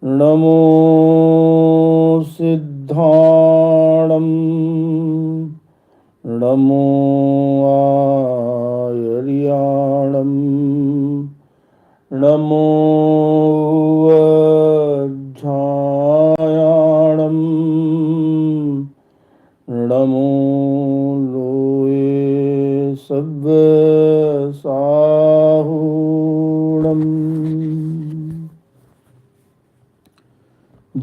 NaMo सिद्धाणं NaMo आयर्याणं NaMo वज्झायाणं NaMo लोये सव्यसाहूणम्.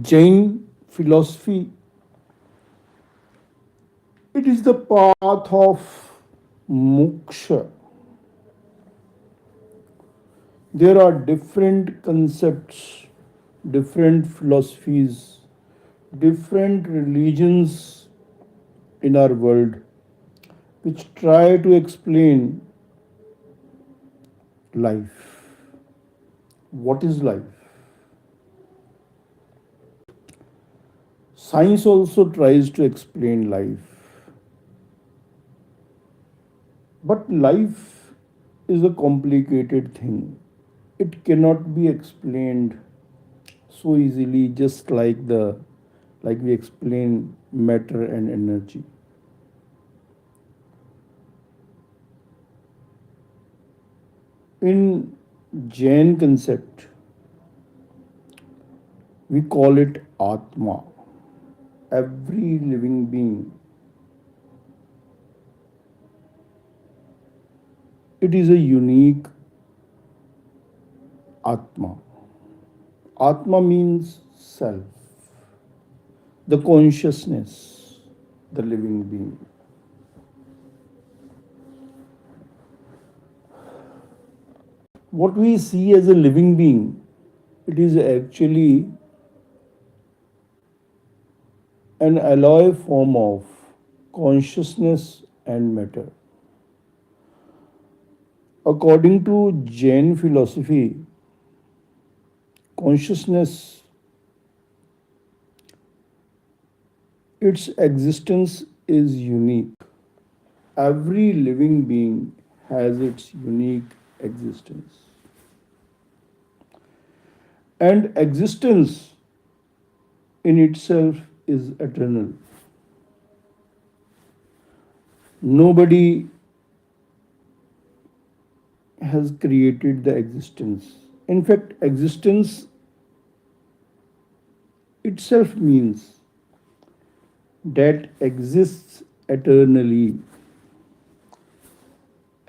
Jain philosophy, it is the path of moksha. There are different concepts, different philosophies, different religions in our world which try to explain life. What is life? Science also tries to explain life. But life is a complicated thing. It cannot be explained so easily, just like we explain matter and energy. In Jain concept, we call it Atma. Every living being, it is a unique Atma. Atma means self, the consciousness, the living being. What we see as a living being, it is actually an alloy form of consciousness and matter. According to Jain philosophy, consciousness, its existence is unique. Every living being has its unique existence. And existence in itself is eternal. Nobody has created the existence. In fact, existence itself means that exists eternally.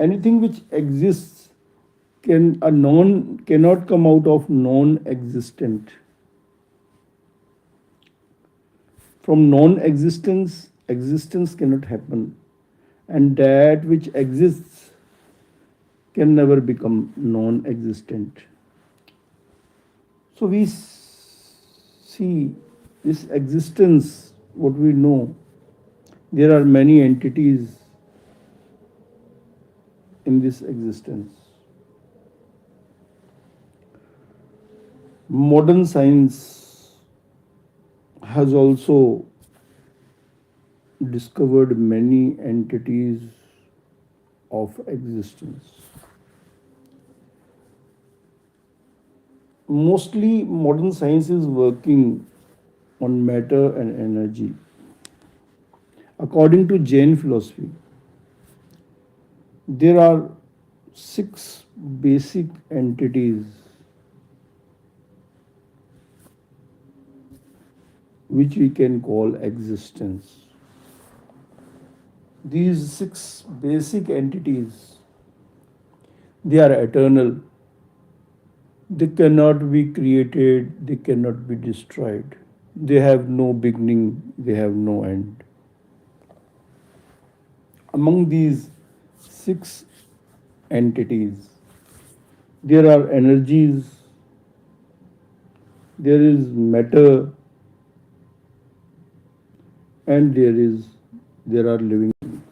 Anything which exists cannot come out of non-existent. From non-existence, existence cannot happen, and that which exists can never become non-existent. So we see this existence, what we know, there are many entities in this existence. Modern science has also discovered many entities of existence. Mostly modern science is working on matter and energy. According to Jain philosophy, there are six basic entities which we can call existence. These six basic entities, they are eternal. They cannot be created, they cannot be destroyed. They have no beginning, they have no end. Among these six entities, there are energies, there is matter, and there are living beings.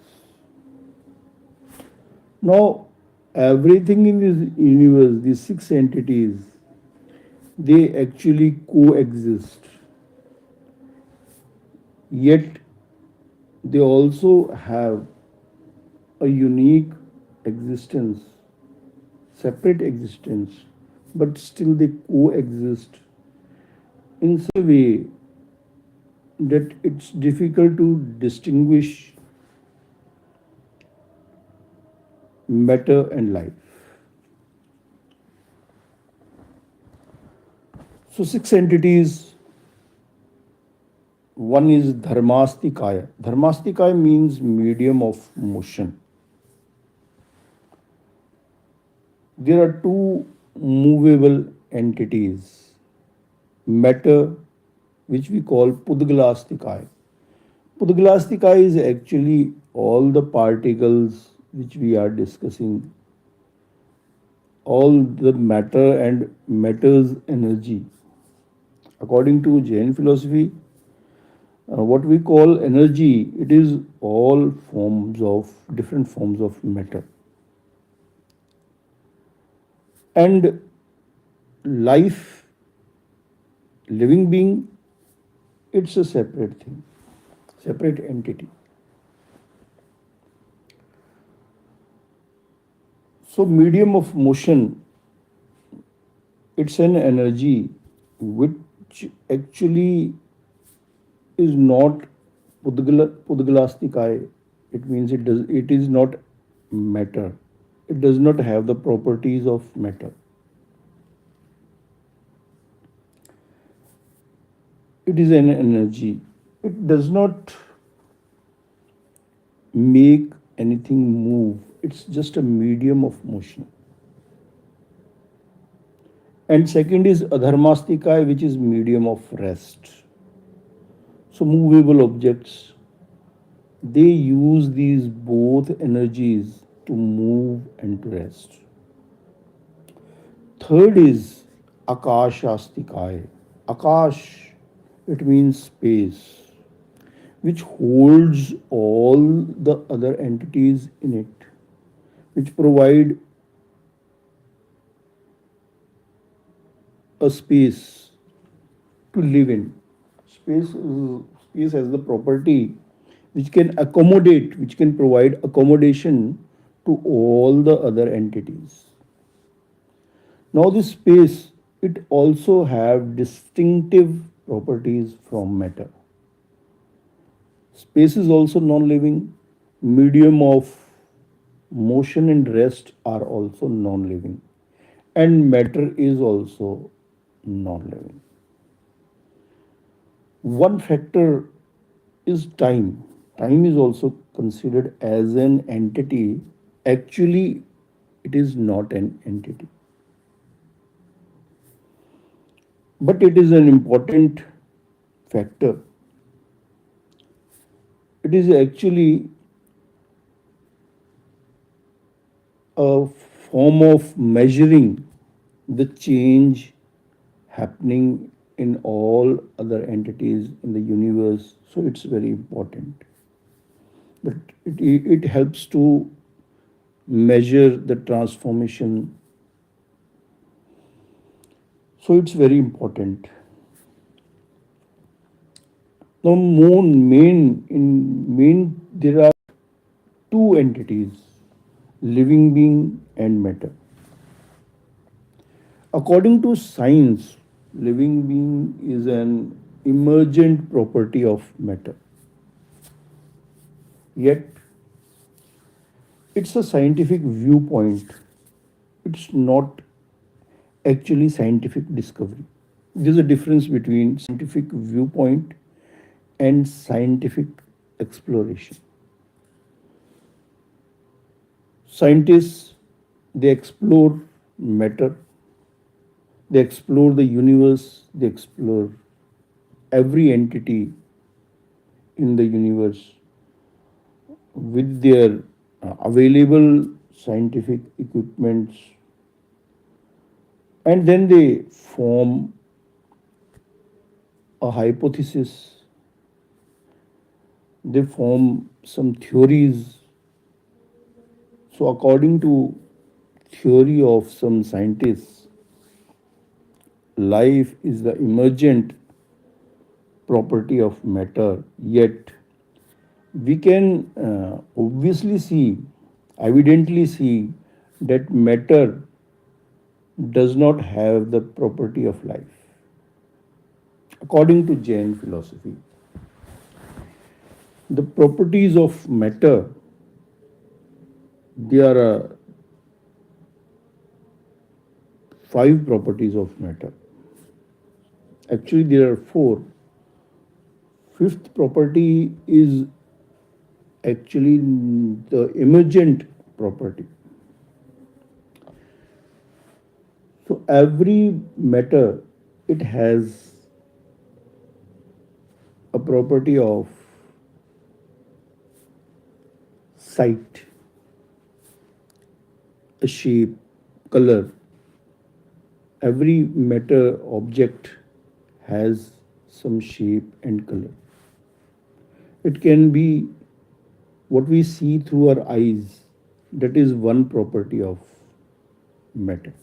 Now, everything in this universe, these six entities, they actually coexist. Yet they also have a unique existence, separate existence, but still they coexist in such a way that it's difficult to distinguish matter and life. So, six entities. One is Dharmastikaya. Dharmastikaya means medium of motion. There are two movable entities, matter, which we call Pudgalastikaya. Pudgalastikaya is actually all the particles which we are discussing, all the matter and matter's energy. According to Jain philosophy, what we call energy, it is all forms of different forms of matter. And life, living being, it's a separate thing, separate entity. So, medium of motion, it's an energy which actually is not Pudgalastikaya. It means it is not matter. It does not have the properties of matter. It is an energy. It does not make anything move. It's just a medium of motion. And second is Adharmastikaya, which is medium of rest. So movable objects, they use these both energies to move and to rest. Third is Akashastikaya. Akash, it means space, which holds all the other entities in it, which provide a space to live in. Space has the property which can accommodate, which can provide accommodation to all the other entities. Now this space, it also have distinctive properties from matter. Space is also non-living. Medium of motion and rest are also non-living. And matter is also non-living. One factor is time. Time is also considered as an entity. Actually, it is not an entity. But it is an important factor. It is actually a form of measuring the change happening in all other entities in the universe. So it's very important. But it helps to measure the transformation. So it's very important. Now, main there are two entities, living being and matter. According to science, living being is an emergent property of matter. Yet, it's a scientific viewpoint. It's not actually scientific discovery. There's a difference between scientific viewpoint and scientific exploration. Scientists, they explore matter, they explore the universe, they explore every entity in the universe with their available scientific equipments, and then they form a hypothesis, they form some theories. So, according to theory of some scientists, life is the emergent property of matter, yet we can obviously see, evidently see, that matter does not have the property of life. According to Jain philosophy, the properties of matter, there are five properties of matter. Actually, there are four. Fifth property is actually the emergent property. So every matter, it has a property of sight, a shape, color. Every matter object has some shape and color. It can be what we see through our eyes. That is one property of matter.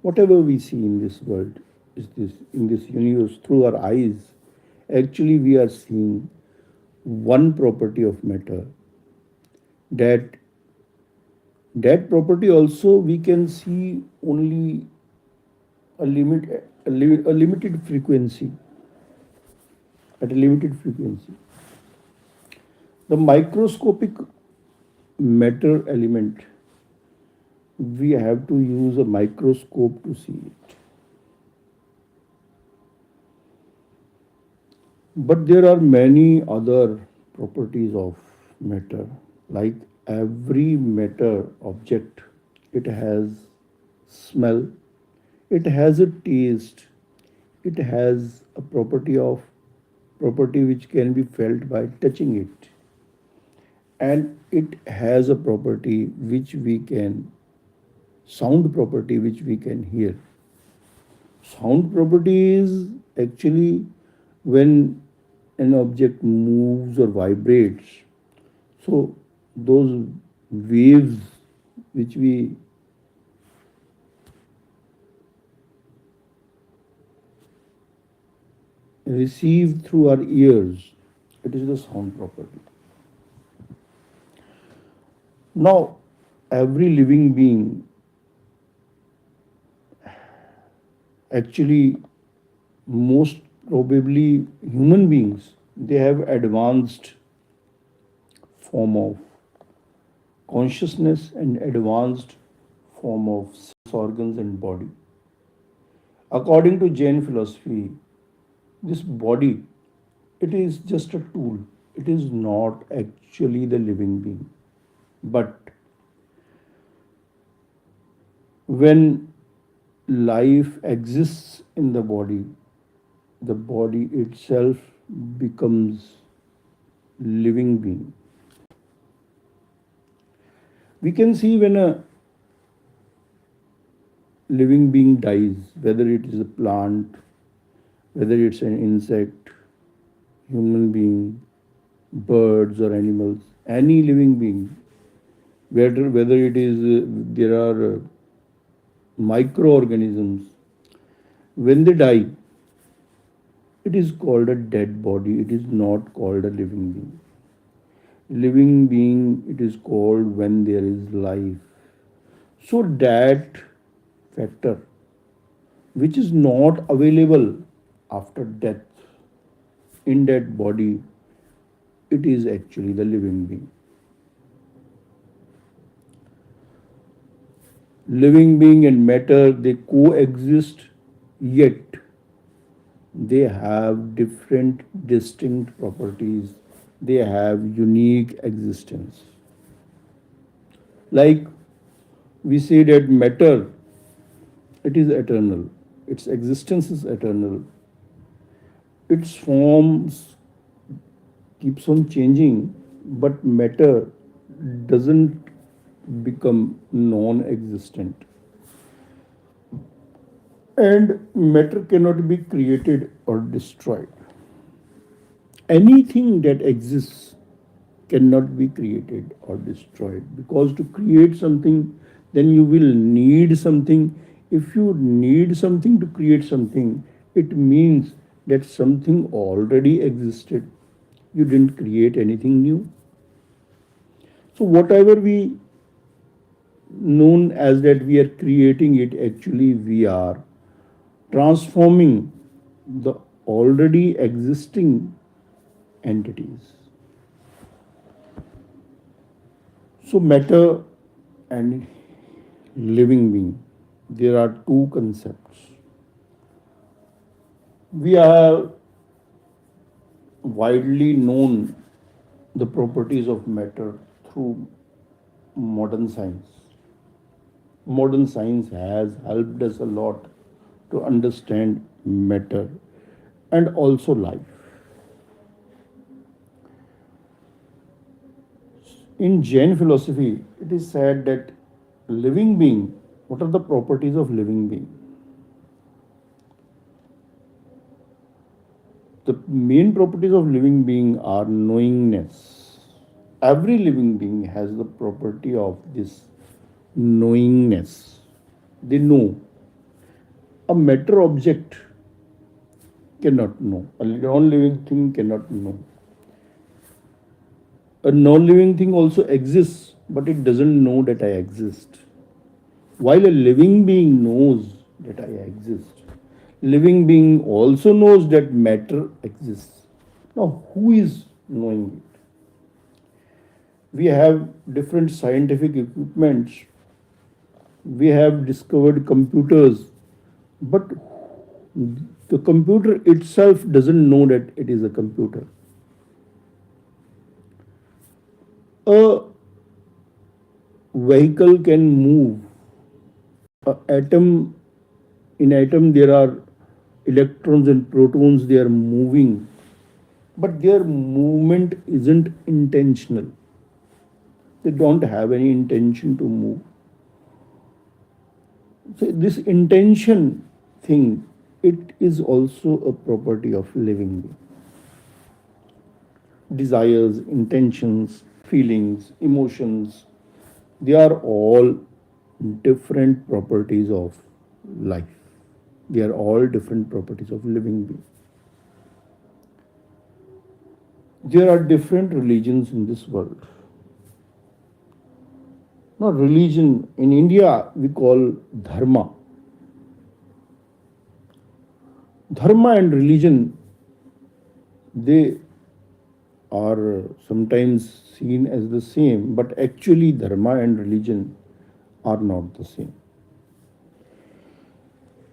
Whatever we see in this world, is this in this universe through our eyes, actually we are seeing one property of matter. That that property also we can see only a limited frequency, at a limited frequency. The microscopic matter element, we have to use a microscope to see it. But there are many other properties of matter, like every matter object, it has smell, it has a taste, it has a property which can be felt by touching it, and it has a property which we can sound property which we can hear. Sound property is actually when an object moves or vibrates. So those waves which we receive through our ears, it is the sound property. Now, every living being, actually, most probably human beings, they have advanced form of consciousness and advanced form of sense organs and body. According to Jain philosophy, this body, it is just a tool. It is not actually the living being. But when life exists in the body itself becomes living being. We can see when a living being dies, whether it is a plant, whether it's an insect, human being, birds or animals, any living being, whether it is there are microorganisms, when they die, it is called a dead body. It is not called a living being. Living being, it is called when there is life. So that factor which is not available after death in that body, it is actually the living being. Living being and matter, they coexist, yet they have different distinct properties. They have unique existence. Like we say that matter, it is eternal. Its existence is eternal. Its forms keeps on changing, but matter doesn't become non-existent. And matter cannot be created or destroyed. Anything that exists cannot be created or destroyed, because to create something, then you will need something. If you need something to create something, it means that something already existed. You didn't create anything new. So whatever we known as that we are creating it, actually we are transforming the already existing entities. So, matter and living being, there are two concepts. We have widely known the properties of matter through modern science. Modern science has helped us a lot to understand matter and also life. In Jain philosophy, it is said that living being, what are the properties of living being? The main properties of living being are knowingness. Every living being has the property of this knowingness. They know. A matter object cannot know. A non-living thing cannot know. A non-living thing also exists, but it doesn't know that I exist. While a living being knows that I exist, living being also knows that matter exists. Now, who is knowing it? We have different scientific equipments. We have discovered computers, but the computer itself doesn't know that it is a computer. A vehicle can move. A atom in atom there are electrons and protons. They are moving, but their movement isn't intentional. They don't have any intention to move. So this intention thing, it is also a property of living being. Desires, intentions, feelings, emotions, they are all different properties of life. They are all different properties of living being. There are different religions in this world. Now, religion in India we call dharma. Dharma and religion, they are sometimes seen as the same, but actually, dharma and religion are not the same.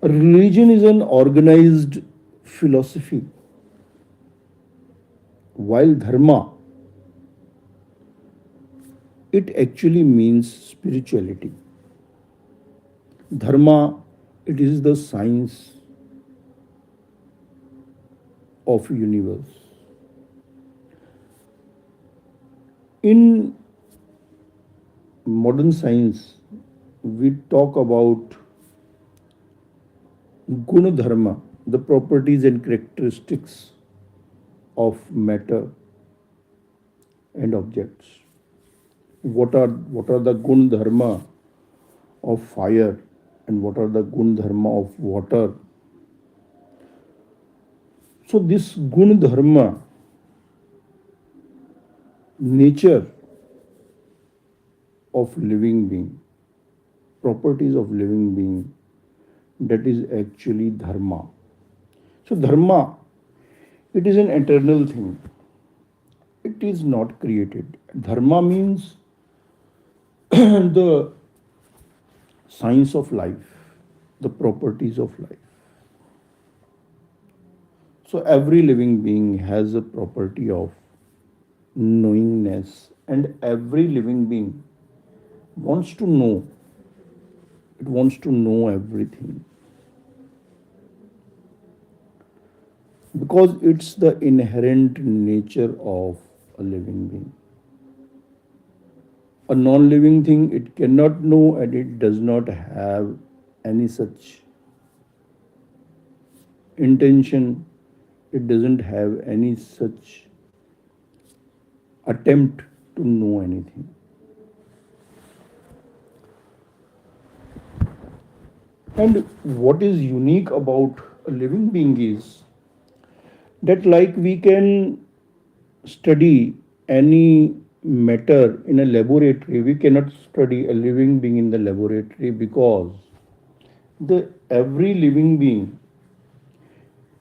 A religion is an organized philosophy, while dharma, it actually means spirituality. Dharma, it is the science of universe. In modern science, we talk about guna dharma, the properties and characteristics of matter and objects. What are the gun dharma of fire and what are the gun dharma of water? So this gun dharma, nature of living being, properties of living being, that is actually dharma. So dharma, it is an eternal thing. It is not created. Dharma means the science of life, the properties of life. So every living being has a property of knowingness, and every living being wants to know. It wants to know everything because it's the inherent nature of a living being. A non living thing, it cannot know and it does not have any such intention, it doesn't have any such attempt to know anything. And what is unique about a living being is that, like, we can study any matter in a laboratory, we cannot study a living being in the laboratory because the every living being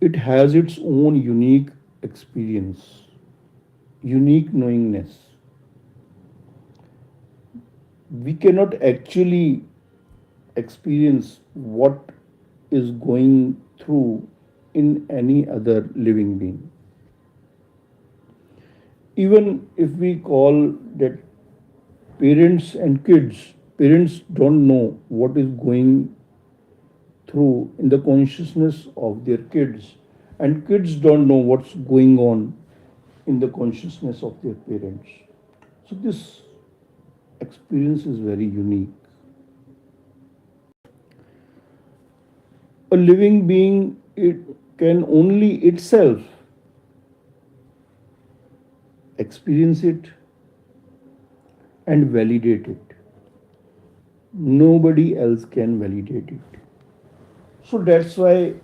It has its own unique experience, unique knowingness. We cannot actually experience what is going through in any other living being. Even if we call that parents and kids, parents don't know what is going through in the consciousness of their kids, and kids don't know what's going on in the consciousness of their parents. So, this experience is very unique. A living being, it can only itself experience it and validate it. Nobody else can validate it. So that's why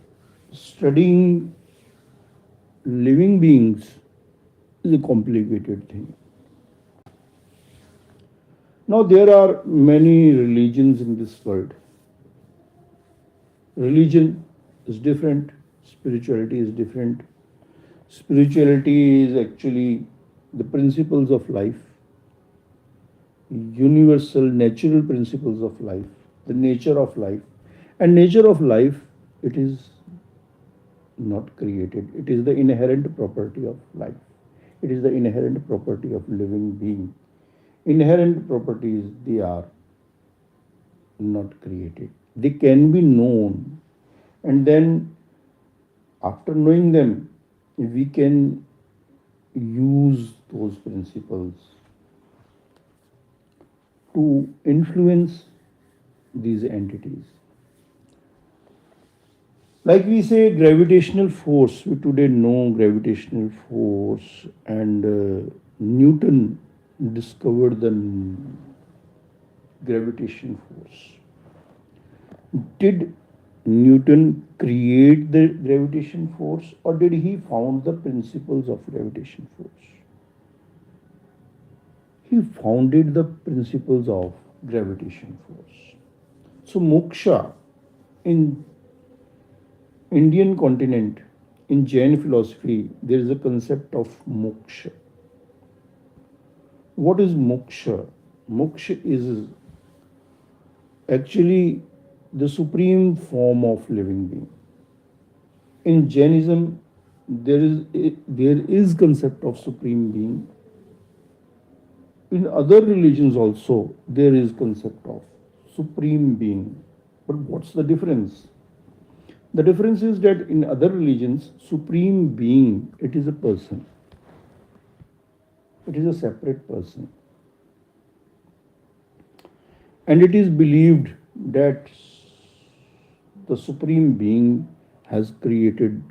studying living beings is a complicated thing. Now, there are many religions in this world. Religion is different, spirituality is different. Spirituality is actually the principles of life, universal natural principles of life, the nature of life. And nature of life, it is not created. It is the inherent property of life. It is the inherent property of living being. Inherent properties, they are not created. They can be known. And then after knowing them, we can use those principles to influence these entities. Like we say, gravitational force, we today know gravitational force, and Newton discovered the gravitation force. Did Newton create the gravitation force, or did he found the principles of gravitation force? He founded the principles of gravitation force. So moksha in Indian continent, in Jain philosophy, there is a concept of moksha. What is moksha? Moksha is actually the supreme form of living being. In Jainism, there is concept of supreme being. In other religions also there is concept of supreme being. But what's the difference? The difference is that in other religions, supreme being, it is a person. It is a separate person. And it is believed that the supreme being has created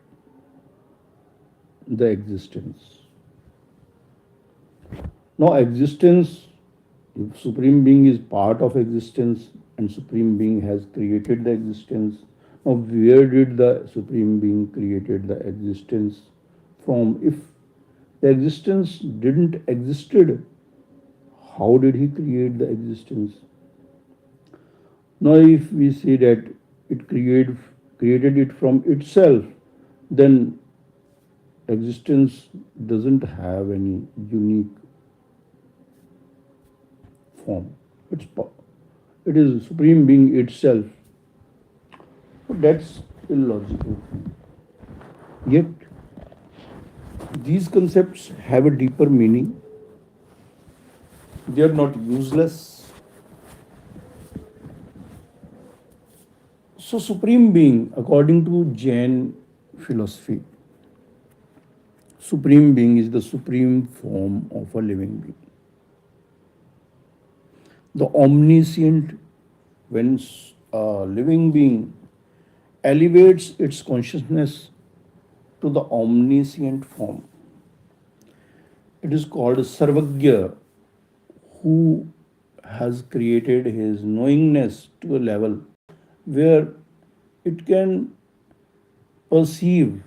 the existence. Now, existence, if supreme being is part of existence and supreme being has created the existence, now where did the supreme being created the existence from? If the existence didn't existed, how did he create the existence? Now, if we say that it created it from itself, then existence doesn't have any unique form. It is supreme being itself. So that's illogical. Yet these concepts have a deeper meaning. They are not useless. So supreme being, according to Jain philosophy, supreme being is the supreme form of a living being. The omniscient, when a living being elevates its consciousness to the omniscient form, it is called Sarvagya, who has created his knowingness to a level where it can perceive,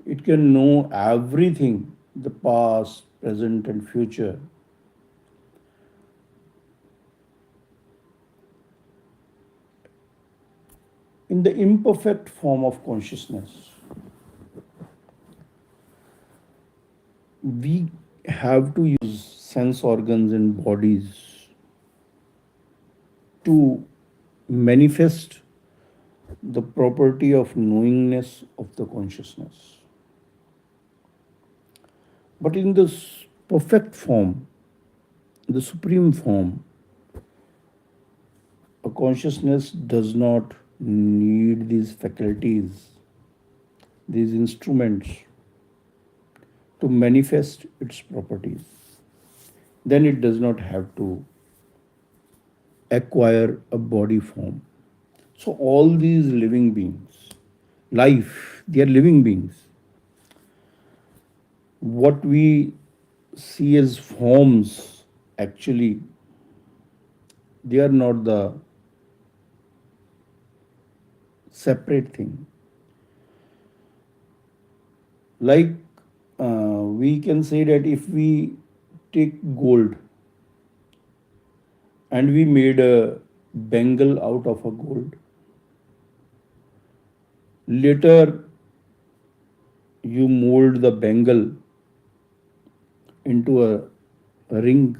it can know everything, the past, present, and future. In the imperfect form of consciousness, we have to use sense organs and bodies to manifest the property of knowingness of the consciousness. But in this perfect form, the supreme form, a consciousness does not need these faculties, these instruments to manifest its properties. Then it does not have to acquire a body form. So, all these living beings, life, they are living beings. What we see as forms, actually, they are not the separate thing. Like we can say that if we take gold and we made a bangle out of a gold, later you mold the bangle into a ring,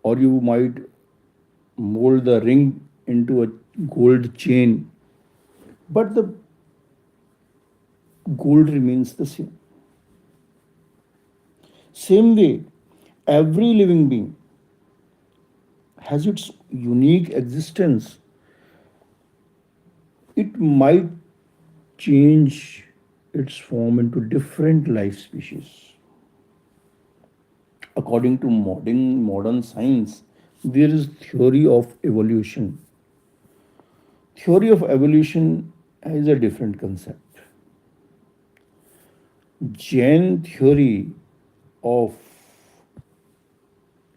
or you might mold the ring into a gold chain, but the gold remains the same. Same way, every living being has its unique existence. It might change its form into different life species. According to modern science, there is theory of evolution. Theory of evolution is a different concept. Jain theory of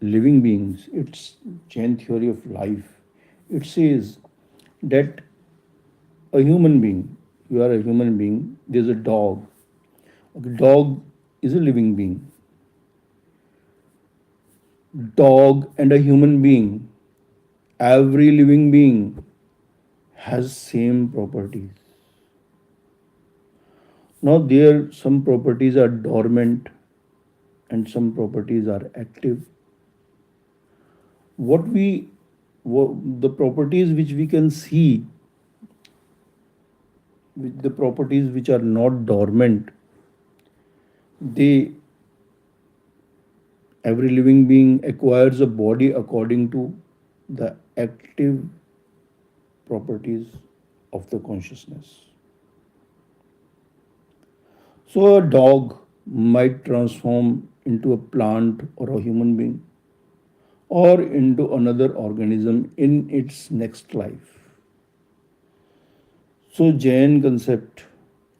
living beings, it's Jain theory of life. It says that a human being, you are a human being, there's a dog. A dog is a living being. Dog and a human being, every living being has same properties. Now there some properties are dormant and some properties are active. What we the properties which we can see, with the properties which are not dormant, they every living being acquires a body according to the active properties of the consciousness. So a dog might transform into a plant or a human being or into another organism in its next life. So Jain concept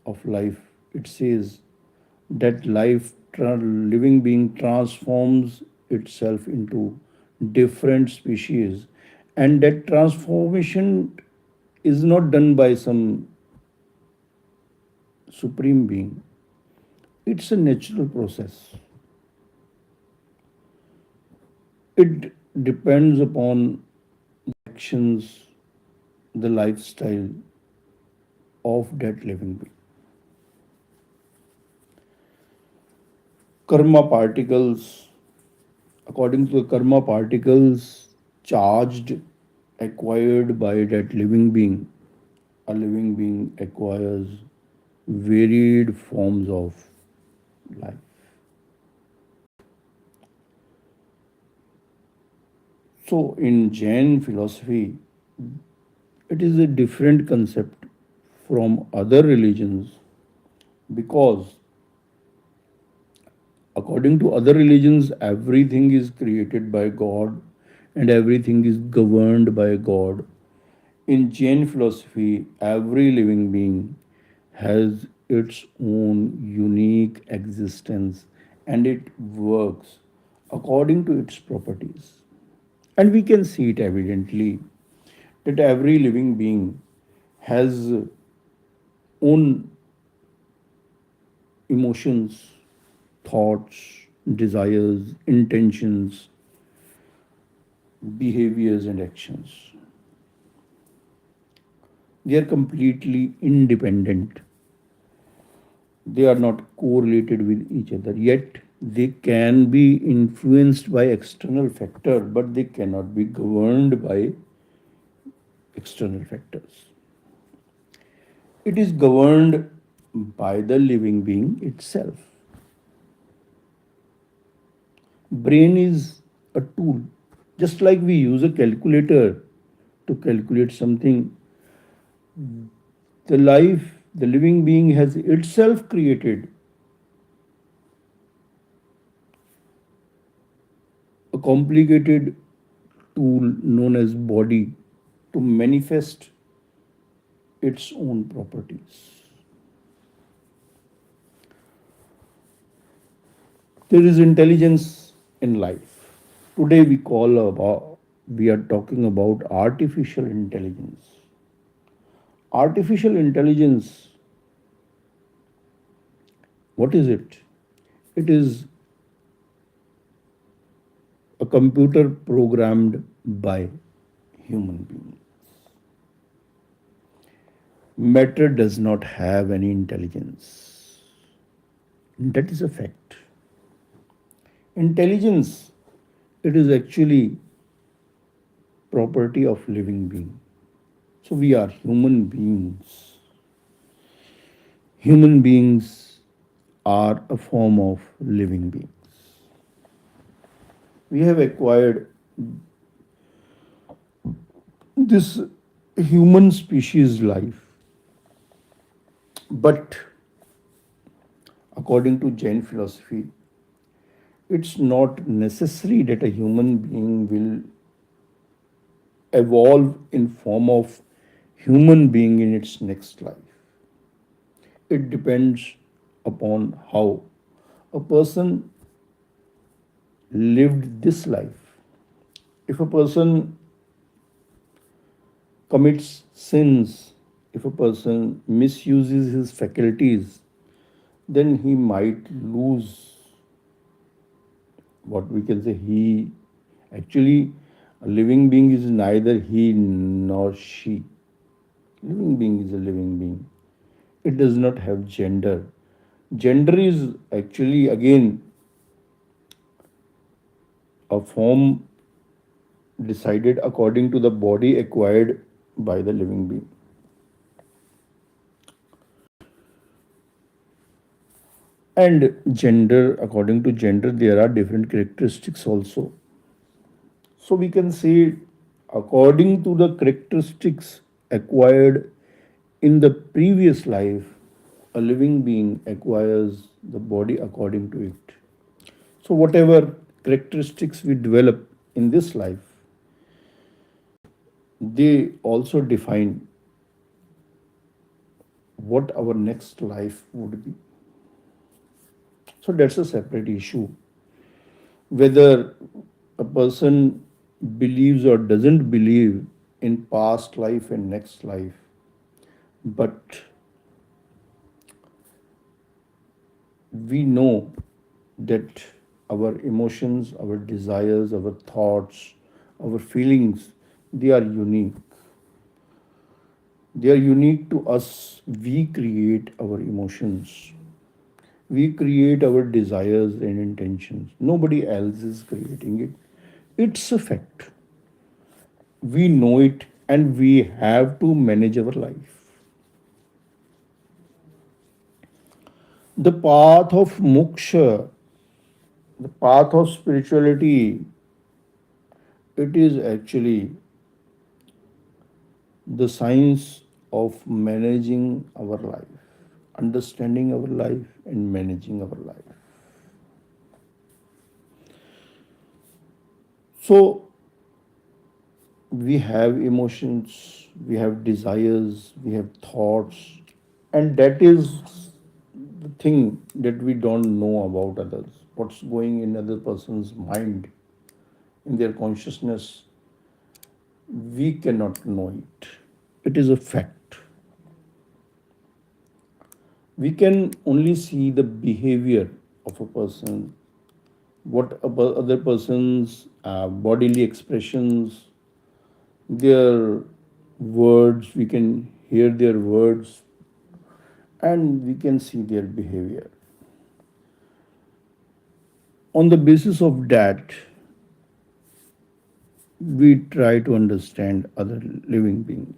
of life, it says that living being transforms itself into different species, and that transformation is not done by some supreme being. It's a natural process. It depends upon actions, the lifestyle of that living being. Karma particles, according to the karma particles charged, acquired by that living being, a living being acquires varied forms of life. So, in Jain philosophy, it is a different concept from other religions because, according to other religions, everything is created by God and everything is governed by God. In Jain philosophy, every living being has its own unique existence and it works according to its properties. And we can see it evidently that every living being has own emotions, thoughts, desires, intentions, behaviors, and actions. They are completely independent. They are not correlated with each other. Yet they can be influenced by external factor, but they cannot be governed by external factors. It is governed by the living being itself. Brain is a tool. Just like we use a calculator to calculate something, the life, the living being has itself created a complicated tool known as body to manifest its own properties. There is intelligence in life. Today we are talking about artificial intelligence. Artificial intelligence, what is it? It is a computer programmed by human being. Matter does not have any intelligence. That is a fact. Intelligence, it is actually property of living being. So we are human beings. Human beings are a form of living beings. We have acquired this human species life, but according to Jain philosophy, it's not necessary that a human being will evolve in form of human being in its next life. It depends upon how a person lived this life. If a person commits sins, if a person misuses his faculties, then he might lose what we can say. He actually, a living being is neither he nor she. Living being is a living being. It does not have gender. Gender is actually again a form decided according to the body acquired by the living being. And gender, according to gender, there are different characteristics also. So we can say, according to the characteristics acquired in the previous life, a living being acquires the body according to it. So, whatever characteristics we develop in this life, they also define what our next life would be. So, that's a separate issue. Whether a person believes or doesn't believe in past life and next life, but we know that our emotions, our desires, our thoughts, our feelings, they are unique. They are unique to us. We create our emotions. We create our desires and intentions. Nobody else is creating it. It's a fact. We know it and we have to manage our life. The path of moksha, the path of spirituality, it is actually the science of managing our life, understanding our life, and managing our life. So, we have emotions, we have desires, we have thoughts, and that is the thing that we don't know about others. What's going in other person's mind, in their consciousness, we cannot know it. It is a fact. We can only see the behavior of a person, what other person's bodily expressions, their words, we can hear their words, and we can see their behavior. On the basis of that, we try to understand other living beings.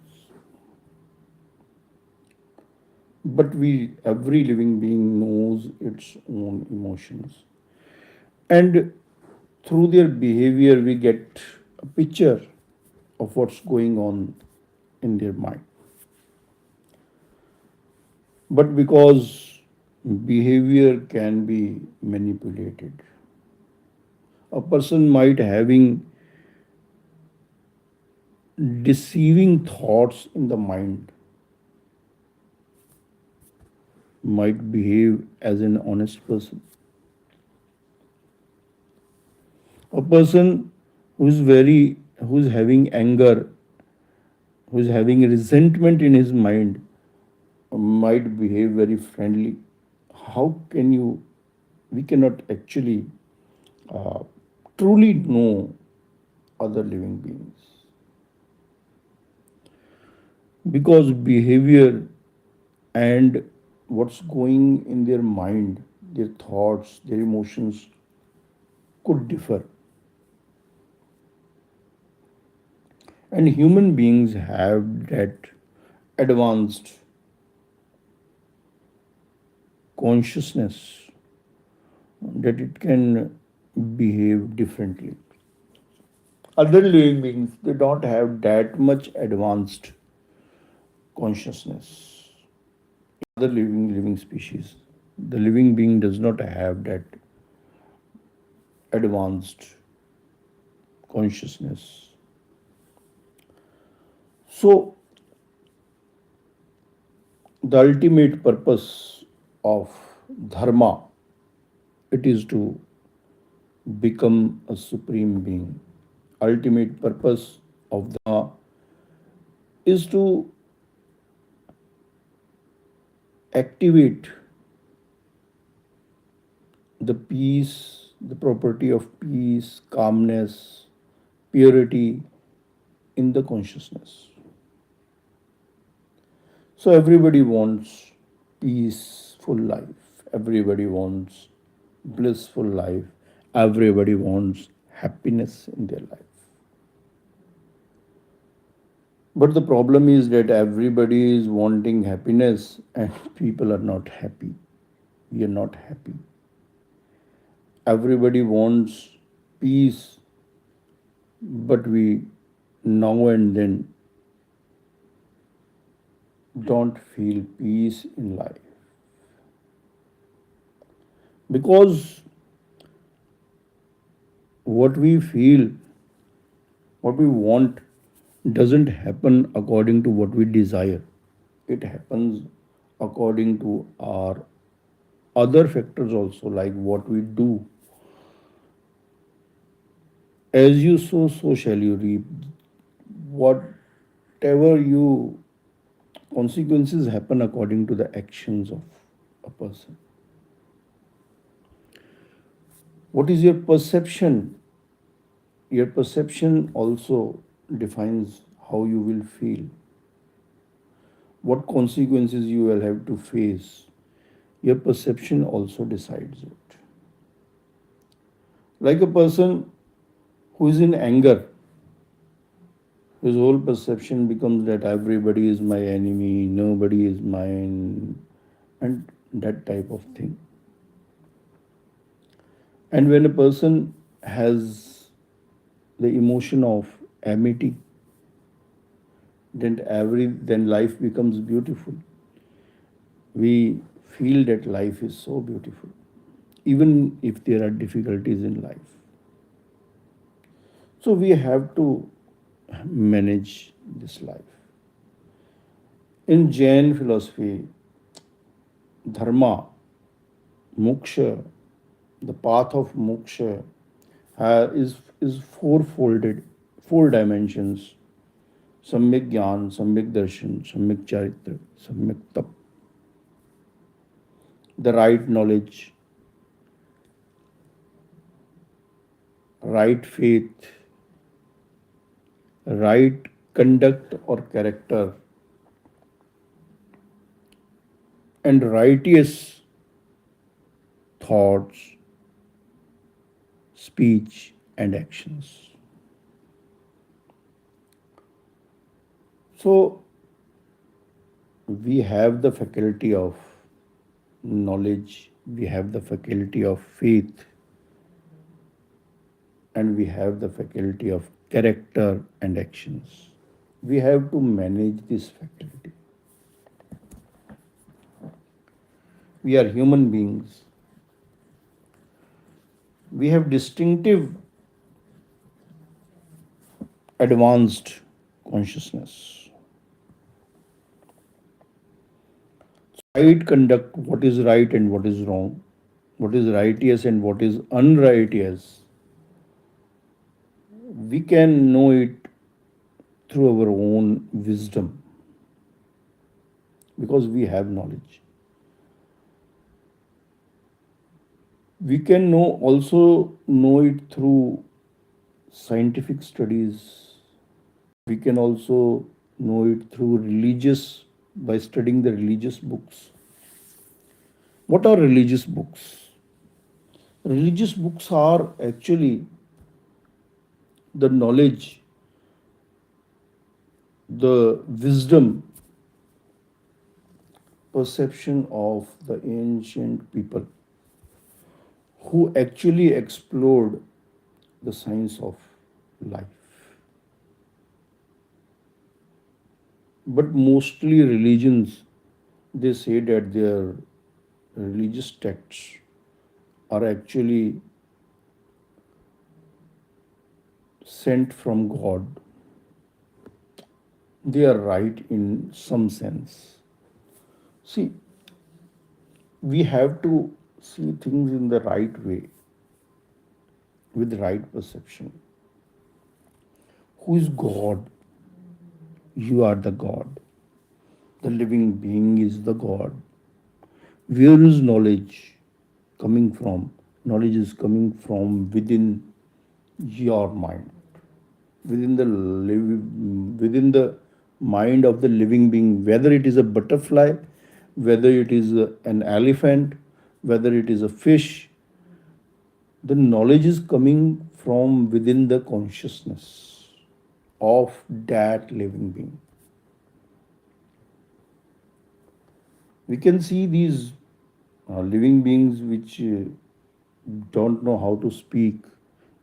But every living being knows its own emotions. And through their behavior, we get a picture of what's going on in their mind. But because behavior can be manipulated, a person might having deceiving thoughts in the mind, might behave as an honest person. A person who's having anger, who's having resentment in his mind, might behave very friendly. How can you? We cannot actually uh, truly know other living beings because behavior and what's going in their mind, their thoughts, their emotions could differ. And human beings have that advanced consciousness that it can behave differently. Other living beings, they don't have that much advanced consciousness. Other living species, the living being does not have that advanced consciousness. So the ultimate purpose of dharma, it is to become a supreme being. Ultimate purpose of dharma is to activate the peace, the property of peace, calmness, purity in the consciousness. So everybody wants peaceful life. Everybody wants blissful life. Everybody wants happiness in their life. But the problem is that everybody is wanting happiness and people are not happy. We are not happy. Everybody wants peace, but we now and then don't feel peace in life. Because what we feel, what we want, doesn't happen according to what we desire. It happens according to our other factors also, like what we do. As you sow, so shall you reap. Whatever you consequences happen according to the actions of a person. What is your perception? Your perception also defines how you will feel. What consequences you will have to face. Your perception also decides it. Like a person who is in anger, his whole perception becomes that everybody is my enemy, nobody is mine, and that type of thing. And when a person has the emotion of amity, then life becomes beautiful. We feel that life is so beautiful, even if there are difficulties in life. So we have to manage this life. In Jain philosophy, dharma, moksha, the path of moksha is four-folded, four dimensions: सम्यक ज्ञान, सम्यक दर्शन, सम्यक चारित्र, सम्यक तप. The right knowledge, right faith, right conduct or character, and righteous thoughts, speech, and actions. So, we have the faculty of knowledge, we have the faculty of faith, and we have the faculty of character and actions. We have to manage this faculty. We are human beings. We have distinctive advanced consciousness. Right conduct, what is right and what is wrong, what is righteous and what is unrighteous. We can know it through our own wisdom because we have knowledge. We can know it through scientific studies. We can also know it through religious by studying the religious books. What are religious books? Religious books are actually the knowledge, the wisdom, perception of the ancient people who actually explored the science of life. But mostly religions, they say that their religious texts are actually sent from God. They are right in some sense. See, we have to see things in the right way, with the right perception. Who is God? You are the God. The living being is the God. Where is knowledge coming from? Knowledge is coming from within your mind, within the mind of the living being, whether it is a butterfly, whether it is an elephant, whether it is a fish. The knowledge is coming from within the consciousness of that living being. We can see these living beings which don't know how to speak,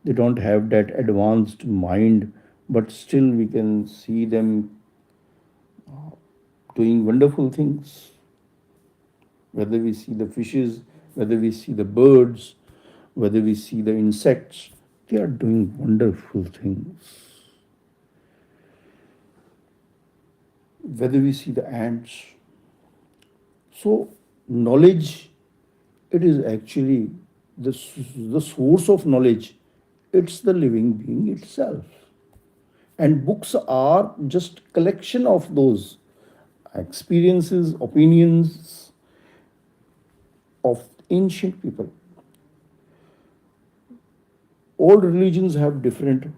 they don't have that advanced mind, but still we can see them doing wonderful things. Whether we see the fishes, whether we see the birds, whether we see the insects, they are doing wonderful things. Whether we see the ants. So, knowledge, it is actually the source of knowledge, it's the living being itself. And books are just collection of those experiences, opinions of ancient people. All religions have different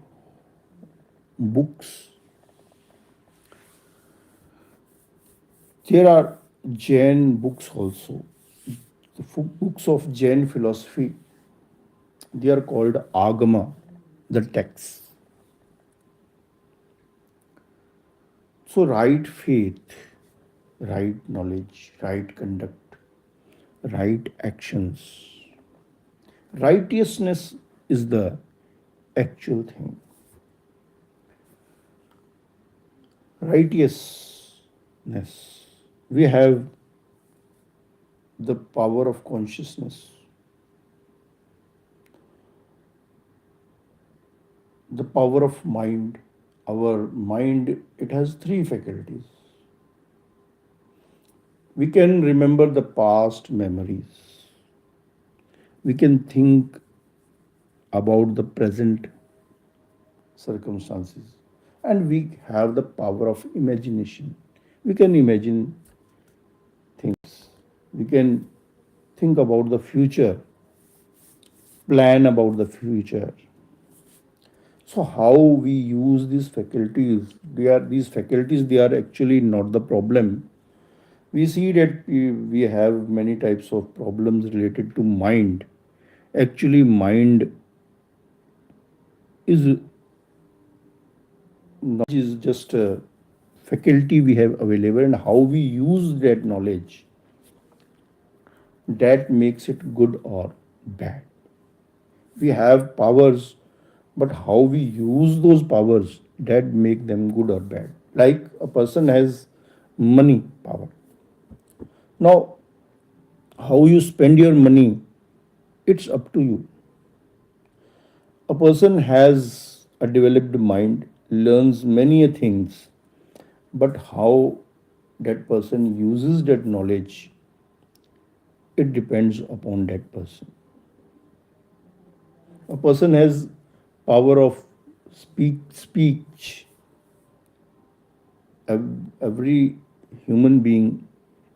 books. There are Jain books also. The books of Jain philosophy, they are called Agama, the texts. So, right faith, right knowledge, right conduct, right actions. Righteousness is the actual thing. Righteousness. We have the power of consciousness, the power of mind. Our mind, it has three faculties. We can remember the past memories. We can think about the present circumstances. And we have the power of imagination. We can imagine things. We can think about the future, plan about the future. So how we use these faculties, they are actually not the problem. We see that we have many types of problems related to mind. Actually, mind is knowledge is just a faculty we have available, and how we use that knowledge, that makes it good or bad. We have powers, but how we use those powers, that make them good or bad. Like a person has money power. Now, how you spend your money, it's up to you. A person has a developed mind, learns many things, but how that person uses that knowledge, it depends upon that person. A person has power of speech. Every human being,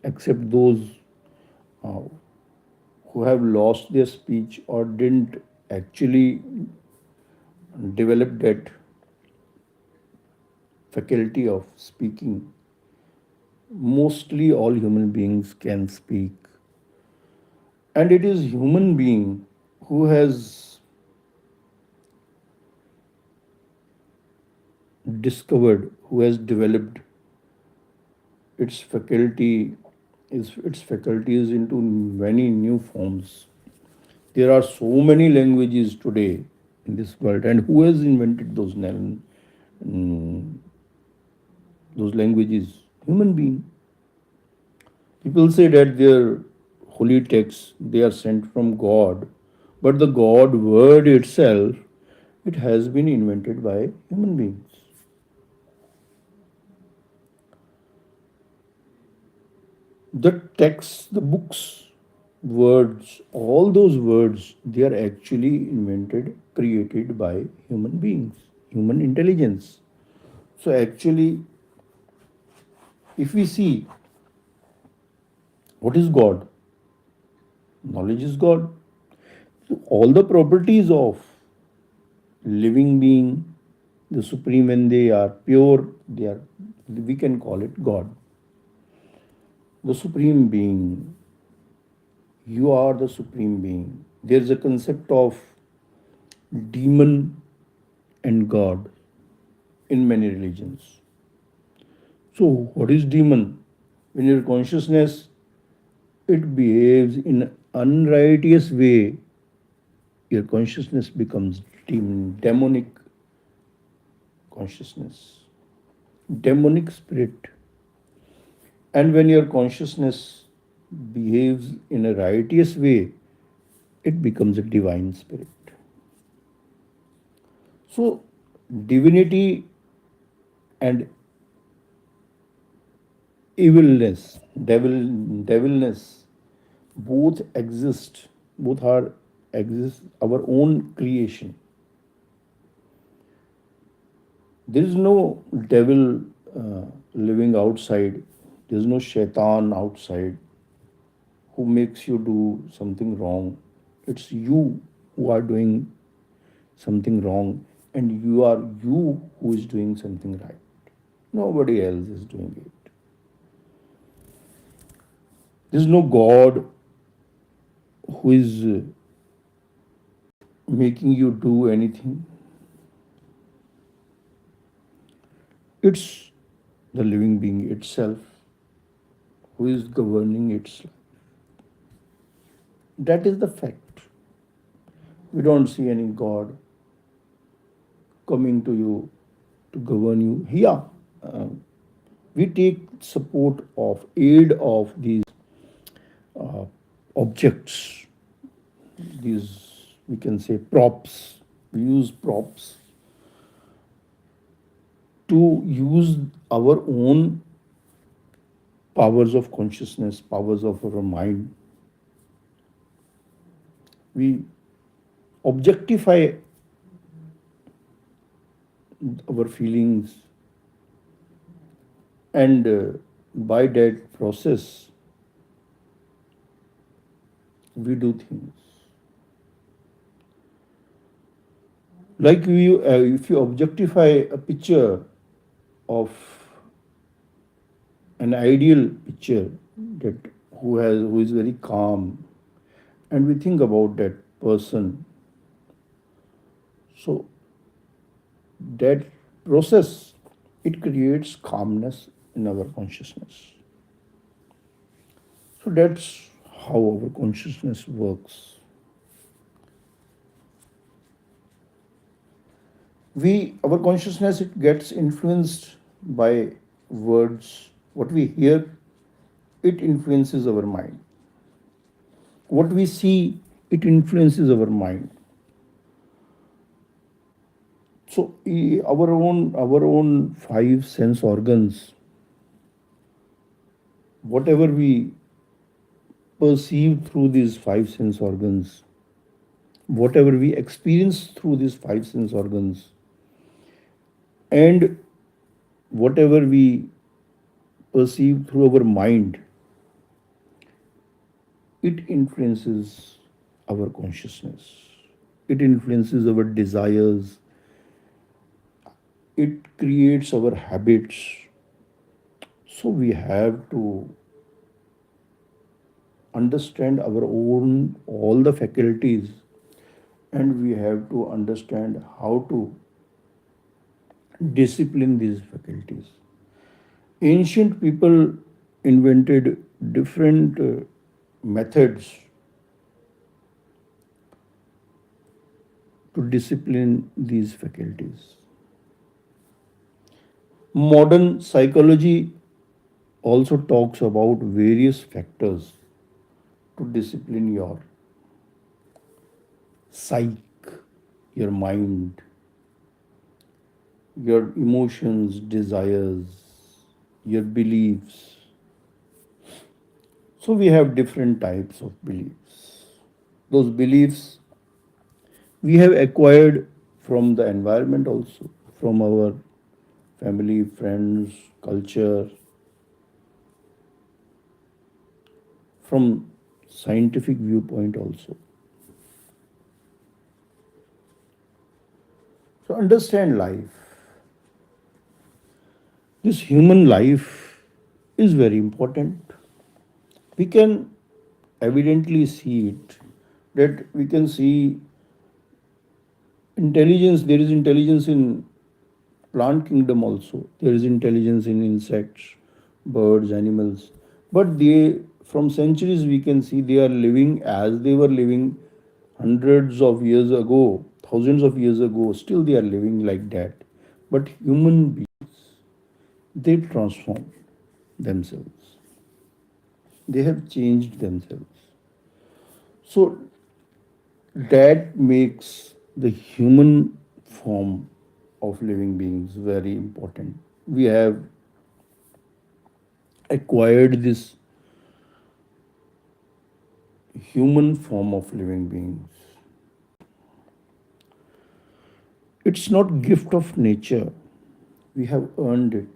except those uh, who have lost their speech or didn't actually develop that faculty of speaking, mostly all human beings can speak. And it is human being who has discovered, who has developed its faculty, its faculties into many new forms. There are so many languages today in this world, and who has invented mm, those languages? Human being. People say that their holy texts they are sent from God, but the God word itself, it has been invented by human beings. The texts, the books, words, all those words, they are actually invented, created by human beings, human intelligence. So actually, if we see what is God, knowledge is God. So all the properties of living being, the supreme, when they are pure, they are, we can call it God. The supreme being, you are the supreme being. There is a concept of demon and God in many religions. So, what is demon? When your consciousness it behaves in an unrighteous way, your consciousness becomes demonic consciousness, demonic spirit. And when your consciousness behaves in a righteous way, it becomes a divine spirit. So, divinity and evilness, devilness, both exist, both are exist our own creation. There is no devil living outside. There is no shaitan outside who makes you do something wrong. It's you who are doing something wrong, and you are you who is doing something right. Nobody else is doing it. There is no God who is making you do anything. It's the living being itself who is governing its life. That is the fact. We don't see any God coming to you to govern you. Yeah, uh, we take support of aid of these uh, objects, these we can say props. We use props to use our own powers of consciousness, powers of our mind. We objectify our feelings, and by that process, we do things. Like if you objectify a picture of an ideal picture, that who is very calm, and we think about that person. So that process, it creates calmness in our consciousness. So that's how our consciousness works. Our consciousness, it gets influenced by words. What we hear, it influences our mind. What we see, it influences our mind. So our own five sense organs, whatever we perceive through these five sense organs, whatever we experience through these five sense organs, and whatever we perceive through our mind, it influences our consciousness. It influences our desires. It creates our habits. So we have to understand our own all the faculties, and we have to understand how to discipline these faculties. Ancient people invented different methods to discipline these faculties. Modern psychology also talks about various factors to discipline your psyche, your mind, your emotions, desires, your beliefs. So we have different types of beliefs. Those beliefs we have acquired from the environment also, from our family, friends, culture, from scientific viewpoint also. So understand life. This human life is very important. We can evidently see it, that we can see intelligence. There is intelligence in plant kingdom also. There is intelligence in insects, birds, animals. But they, from centuries, we can see they are living as they were living hundreds of years ago, thousands of years ago. Still, they are living like that. But human beings, they transform themselves. They have changed themselves. So that makes the human form of living beings very important. We have acquired this human form of living beings. It's not gift of nature. We have earned it.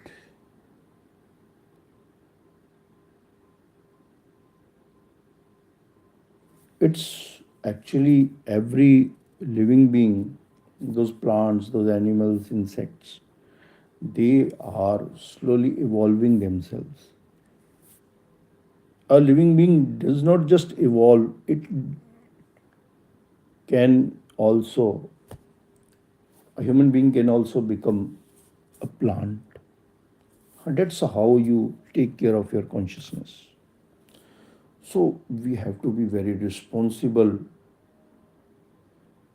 It's actually every living being, those plants, those animals, insects, they are slowly evolving themselves. A living being does not just evolve, it can also, a human being can also become a plant. That's how you take care of your consciousness. So we have to be very responsible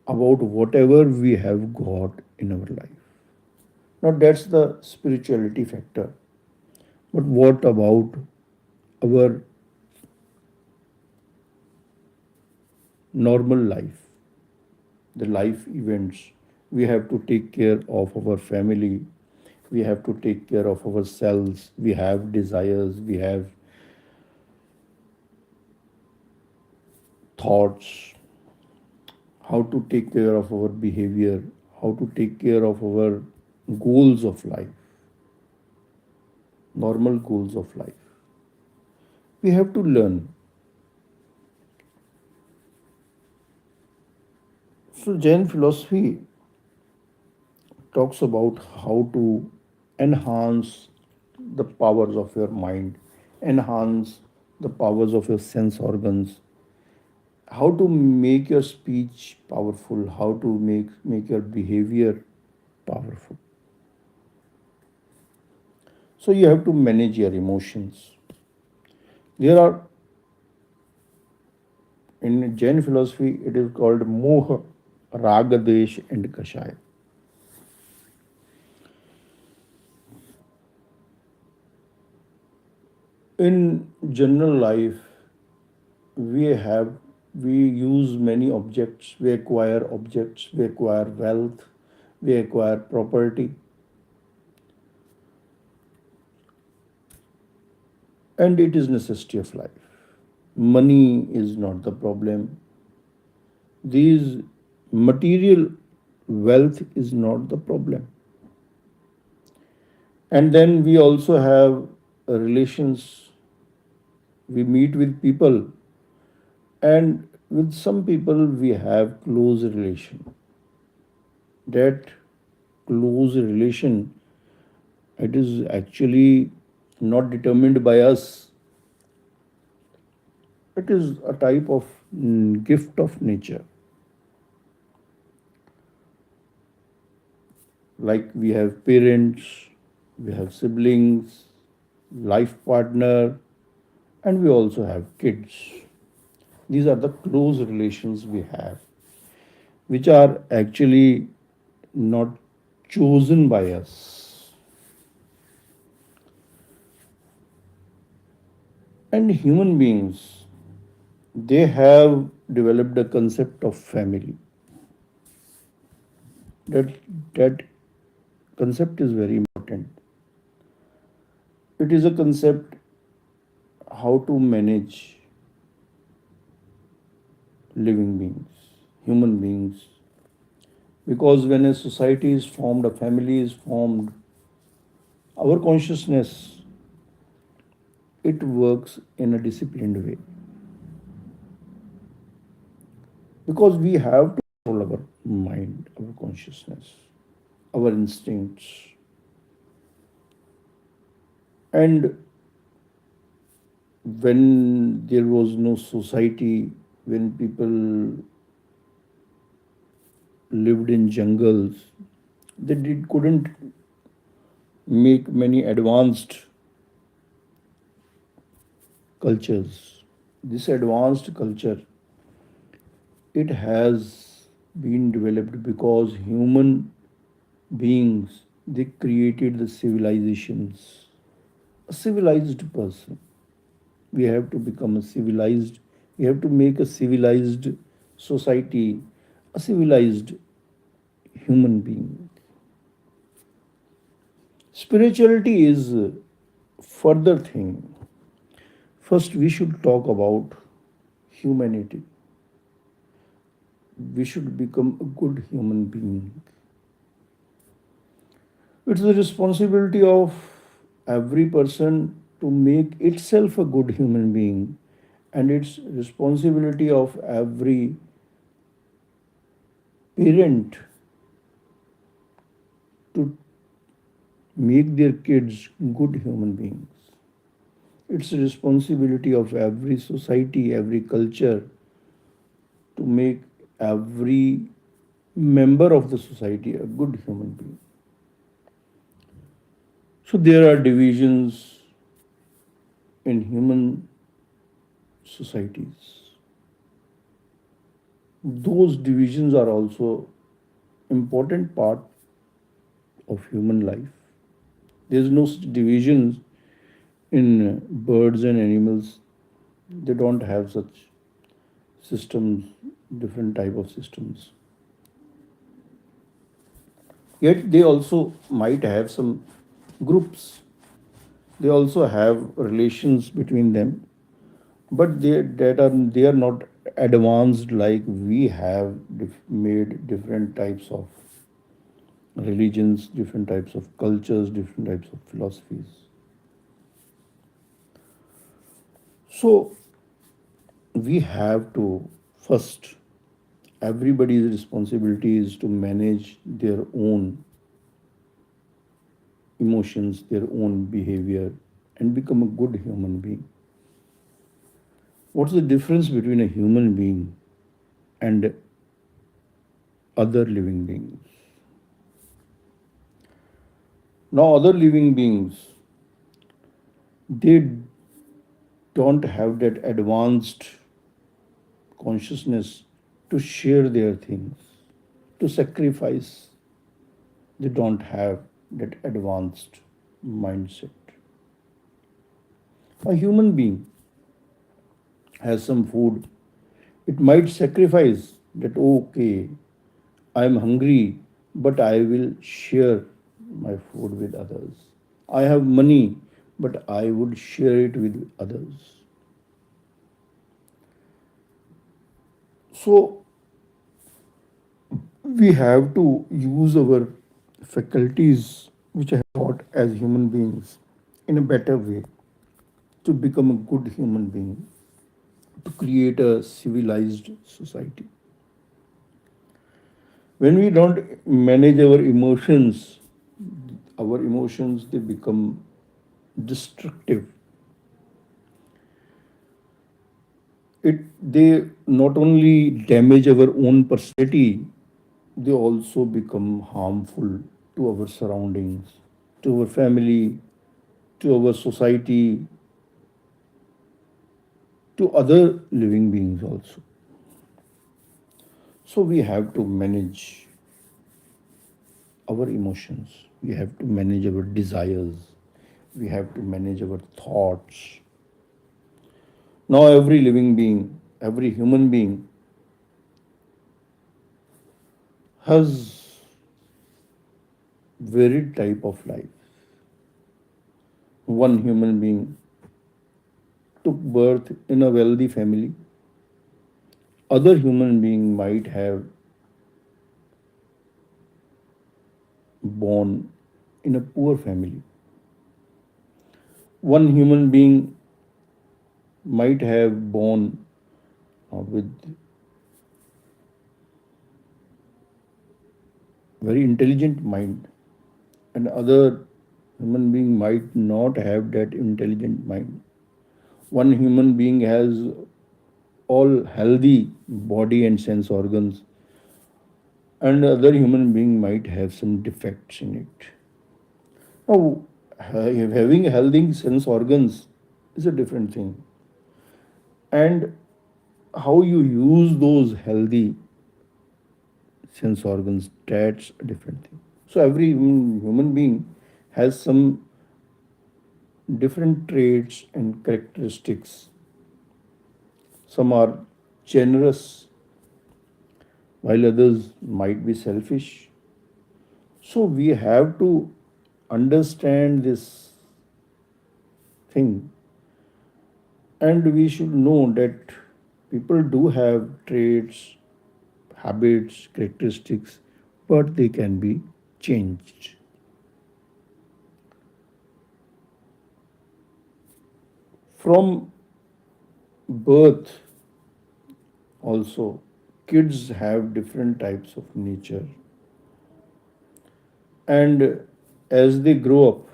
about whatever we have got in our life. Now that's the spirituality factor. But what about our normal life, the life events? We have to take care of our family. We have to take care of ourselves. We have desires. We have thoughts. How to take care of our behavior. How to take care of our goals of life, normal goals of life. We have to learn. So, Jain philosophy talks about how to enhance the powers of your mind, enhance the powers of your sense organs, how to make your speech powerful, how to make your behavior powerful. So you have to manage your emotions. There are, in Jain philosophy, it is called Moha, Raga, Desh, and Kashaya. In general life, we have we use many objects, we acquire objects, we acquire wealth, we acquire property, and it is necessity of life. Money is not the problem. These material wealth is not the problem. And then we also have relations. We meet with people, and with some people we have close relation. That close relation, it is actually not determined by us. It is a type of gift of nature. Like we have parents, we have siblings, life partner, and we also have kids. These are the close relations we have, which are actually not chosen by us. And human beings, they have developed a concept of family. That concept is very important. It is a concept how to manage living beings, human beings. Because when a society is formed, a family is formed, our consciousness, it works in a disciplined way. Because we have to control our mind, our consciousness, our instincts. And when there was no society, when people lived in jungles, couldn't make many advanced cultures. This advanced culture, it has been developed because human beings, they created the civilizations. A civilized person, we have to become a civilized, we have to make a civilized society, a civilized human being. Spirituality is a further thing. First, we should talk about humanity. We should become a good human being. It's the responsibility of every person to make itself a good human being, and it's responsibility of every parent to make their kids good human beings. It's the responsibility of every society, every culture to make every member of the society a good human being. So there are divisions in human societies. Those divisions are also important part of human life. There's no such divisions in birds and animals. They don't have such systems, different type of systems. Yet they also might have some groups. They also have relations between them, but they are not advanced like we have made different types of religions, different types of cultures, different types of philosophies. So we have to first, everybody's responsibility is to manage their own emotions, their own behavior, and become a good human being. What's the difference between a human being and other living beings? Now, other living beings, they don't have that advanced consciousness to share their things, to sacrifice. They don't have that advanced mindset. A human being has some food, it might sacrifice that, okay, I'm hungry, but I will share my food with others. I have money, but I would share it with others. So we have to use our faculties which I have got as human beings in a better way to become a good human being, to create a civilized society. When we don't manage our emotions they become destructive. It they not only damage our own personality, they also become harmful to our surroundings, to our family, to our society, to other living beings also. So we have to manage our emotions, we have to manage our desires, we have to manage our thoughts. Now, every living being, every human being has varied type of life. One human being took birth in a wealthy family. Other human being might have born in a poor family. One human being might have born with very intelligent mind, and other human being might not have that intelligent mind. One human being has all healthy body and sense organs, and other human being might have some defects in it. Now, having healthy sense organs is a different thing, and how you use those healthy sense organs, that's a different thing. So every human being has some different traits and characteristics. Some are generous, while others might be selfish. So we have to understand this thing, and we should know that people do have traits, habits, characteristics, but they can be changed. From birth, also, kids have different types of nature, and as they grow up,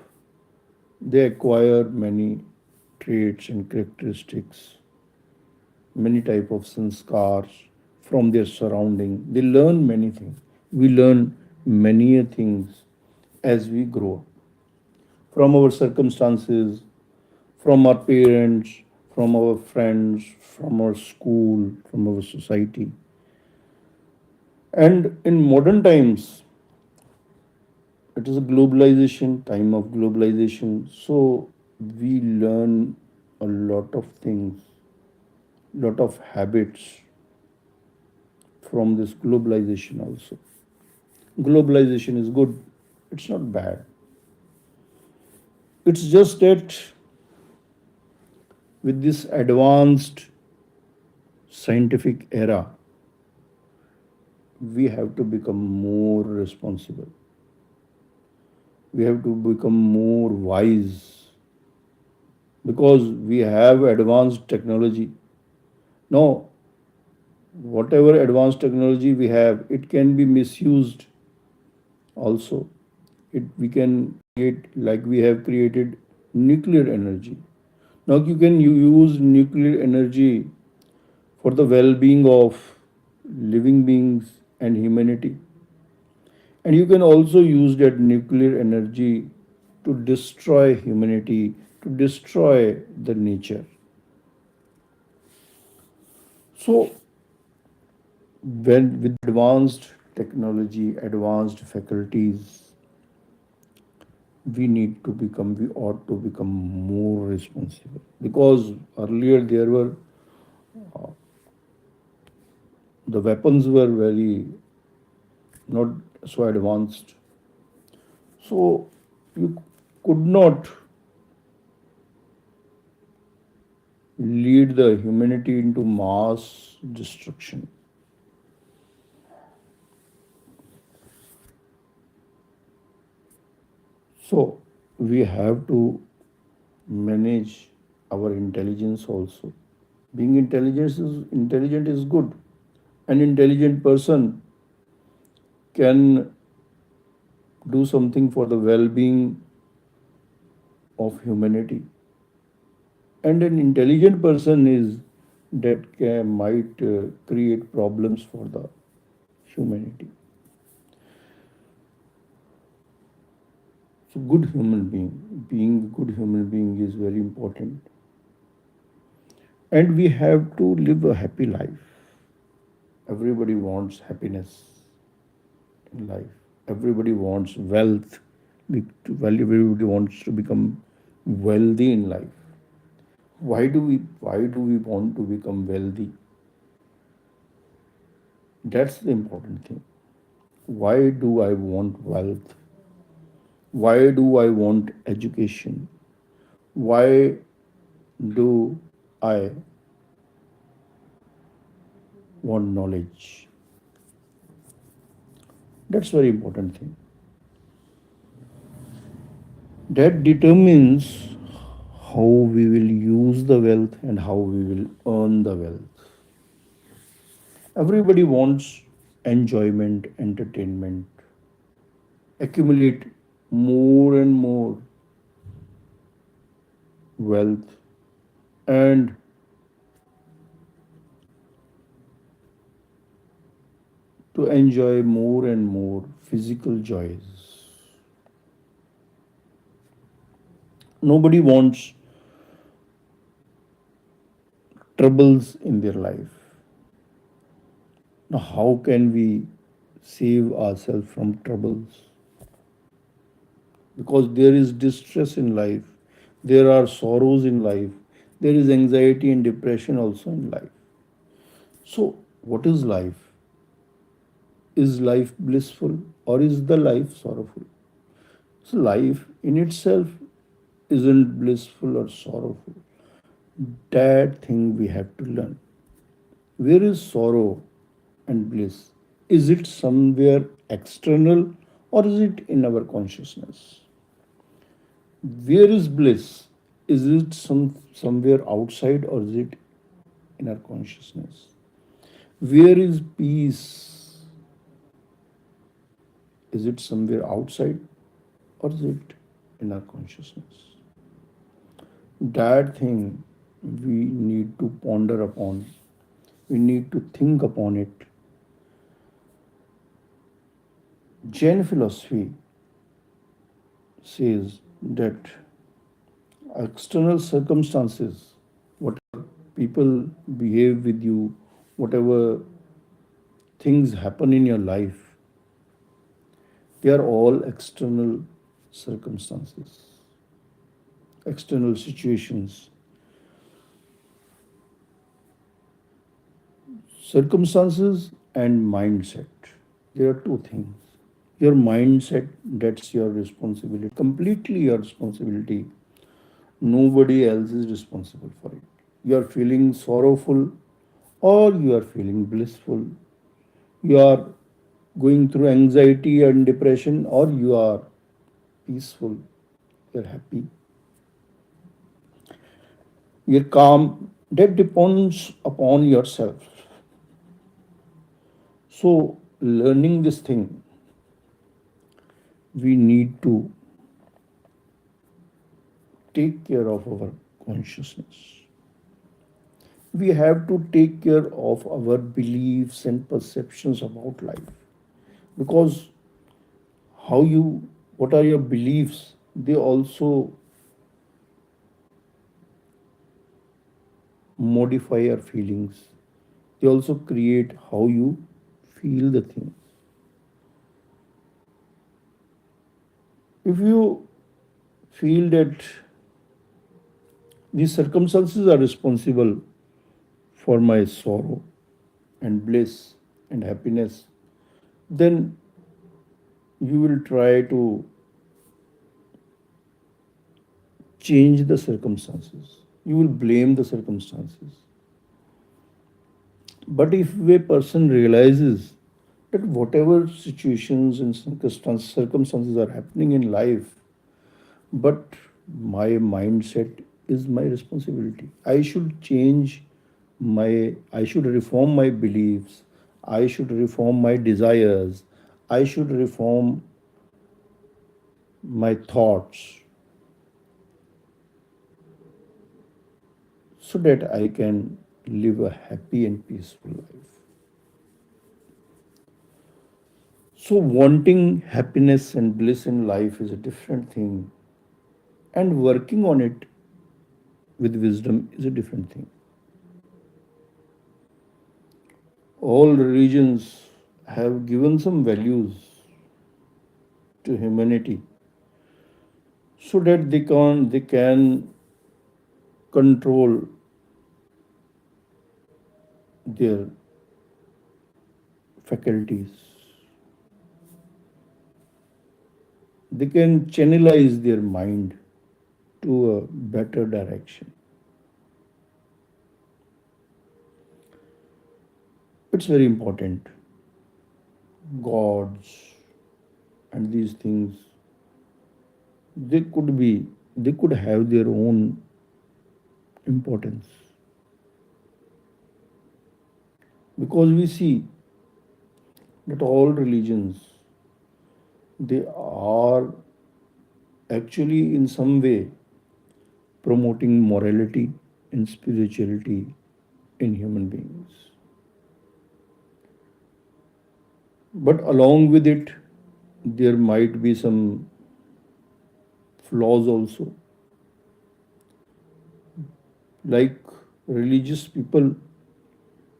they acquire many traits and characteristics, many type of sanskars from their surrounding. They learn many things. We learn many things as we grow up from our circumstances, from our parents, from our friends, from our school, from our society. And in modern times, it is a globalization, time of globalization. So we learn a lot of things, lot of habits from this globalization also. Globalization is good, it's not bad. It's just that with this advanced scientific era, we have to become more responsible. We have to become more wise because we have advanced technology. Now, whatever advanced technology we have, it can be misused also. We can create, like we have created nuclear energy. Now you can use nuclear energy for the well-being of living beings and humanity. And you can also use that nuclear energy to destroy humanity, to destroy the nature. So when with advanced technology, advanced faculties, we ought to become more responsible. Because earlier there were, the weapons were very not so advanced. So you could not lead the humanity into mass destruction. So we have to manage our intelligence also. Being intelligent is good. An intelligent person can do something for the well-being of humanity. And an intelligent person is might create problems for the humanity. So being a good human being is very important. And we have to live a happy life. Everybody wants happiness in life. Everybody wants wealth. Everybody wants to become wealthy in life. Why do we want to become wealthy? That's the important thing. Why do I want wealth? Why do I want education? Why do I want knowledge? That's very important thing. That determines how we will use the wealth and how we will earn the wealth. Everybody wants enjoyment, entertainment, accumulate more and more wealth, and to enjoy more and more physical joys. Nobody wants troubles in their life. Now, how can we save ourselves from troubles? Because there is distress in life, there are sorrows in life, there is anxiety and depression also in life. So, what is life? Is life blissful or is the life sorrowful? So, life in itself isn't blissful or sorrowful. That thing we have to learn. Where is sorrow and bliss? Is it somewhere external or is it in our consciousness? Where is bliss? Is it somewhere outside or is it in our consciousness? Where is peace? Is it somewhere outside or is it in our consciousness? That thing we need to ponder upon. We need to think upon it. Jain philosophy says that external circumstances, whatever people behave with you, whatever things happen in your life, they are all external circumstances, external situations. Circumstances and mindset. There are two things. Your mindset, that's your responsibility, completely your responsibility. Nobody else is responsible for it. You are feeling sorrowful or you are feeling blissful. You are going through anxiety and depression or you are peaceful. You're happy. You're calm. That depends upon yourself. So, learning this thing, we need to take care of our consciousness. We have to take care of our beliefs and perceptions about life, because how you what are your beliefs, they also modify our feelings. They also create how you feel the things. If you feel that these circumstances are responsible for my sorrow and bliss and happiness, then you will try to change the circumstances. You will blame the circumstances. But if a person realizes that whatever situations and circumstances are happening in life, but my mindset is my responsibility. I should change I should reform my beliefs. I should reform my desires. I should reform my thoughts so that I can live a happy and peaceful life. So, wanting happiness and bliss in life is a different thing, and working on it with wisdom is a different thing. All religions have given some values to humanity so that they can control their faculties. They can channelize their mind to a better direction. It's very important. Gods and these things, they could be, they could have their own importance, because we see that all religions, they are actually in some way promoting morality and spirituality in human beings. But along with it, there might be some flaws also. Like religious people,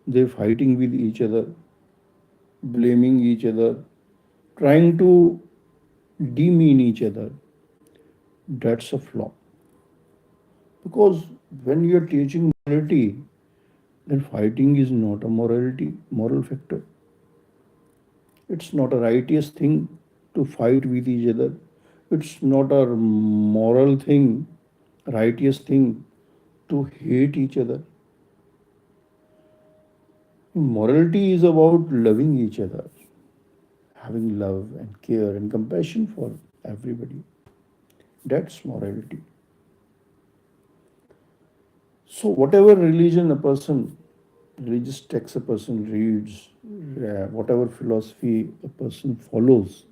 they're fighting with each other, blaming each other, trying to demean each other. That's a flaw. Because when you're teaching morality, then fighting is not a moral factor. It's not a righteous thing to fight with each other. It's not a moral thing, righteous thing to hate each other. Morality is about loving each other, having love and care and compassion for everybody. That's morality. So, whatever religion a person, religious text a person reads, whatever philosophy a person follows,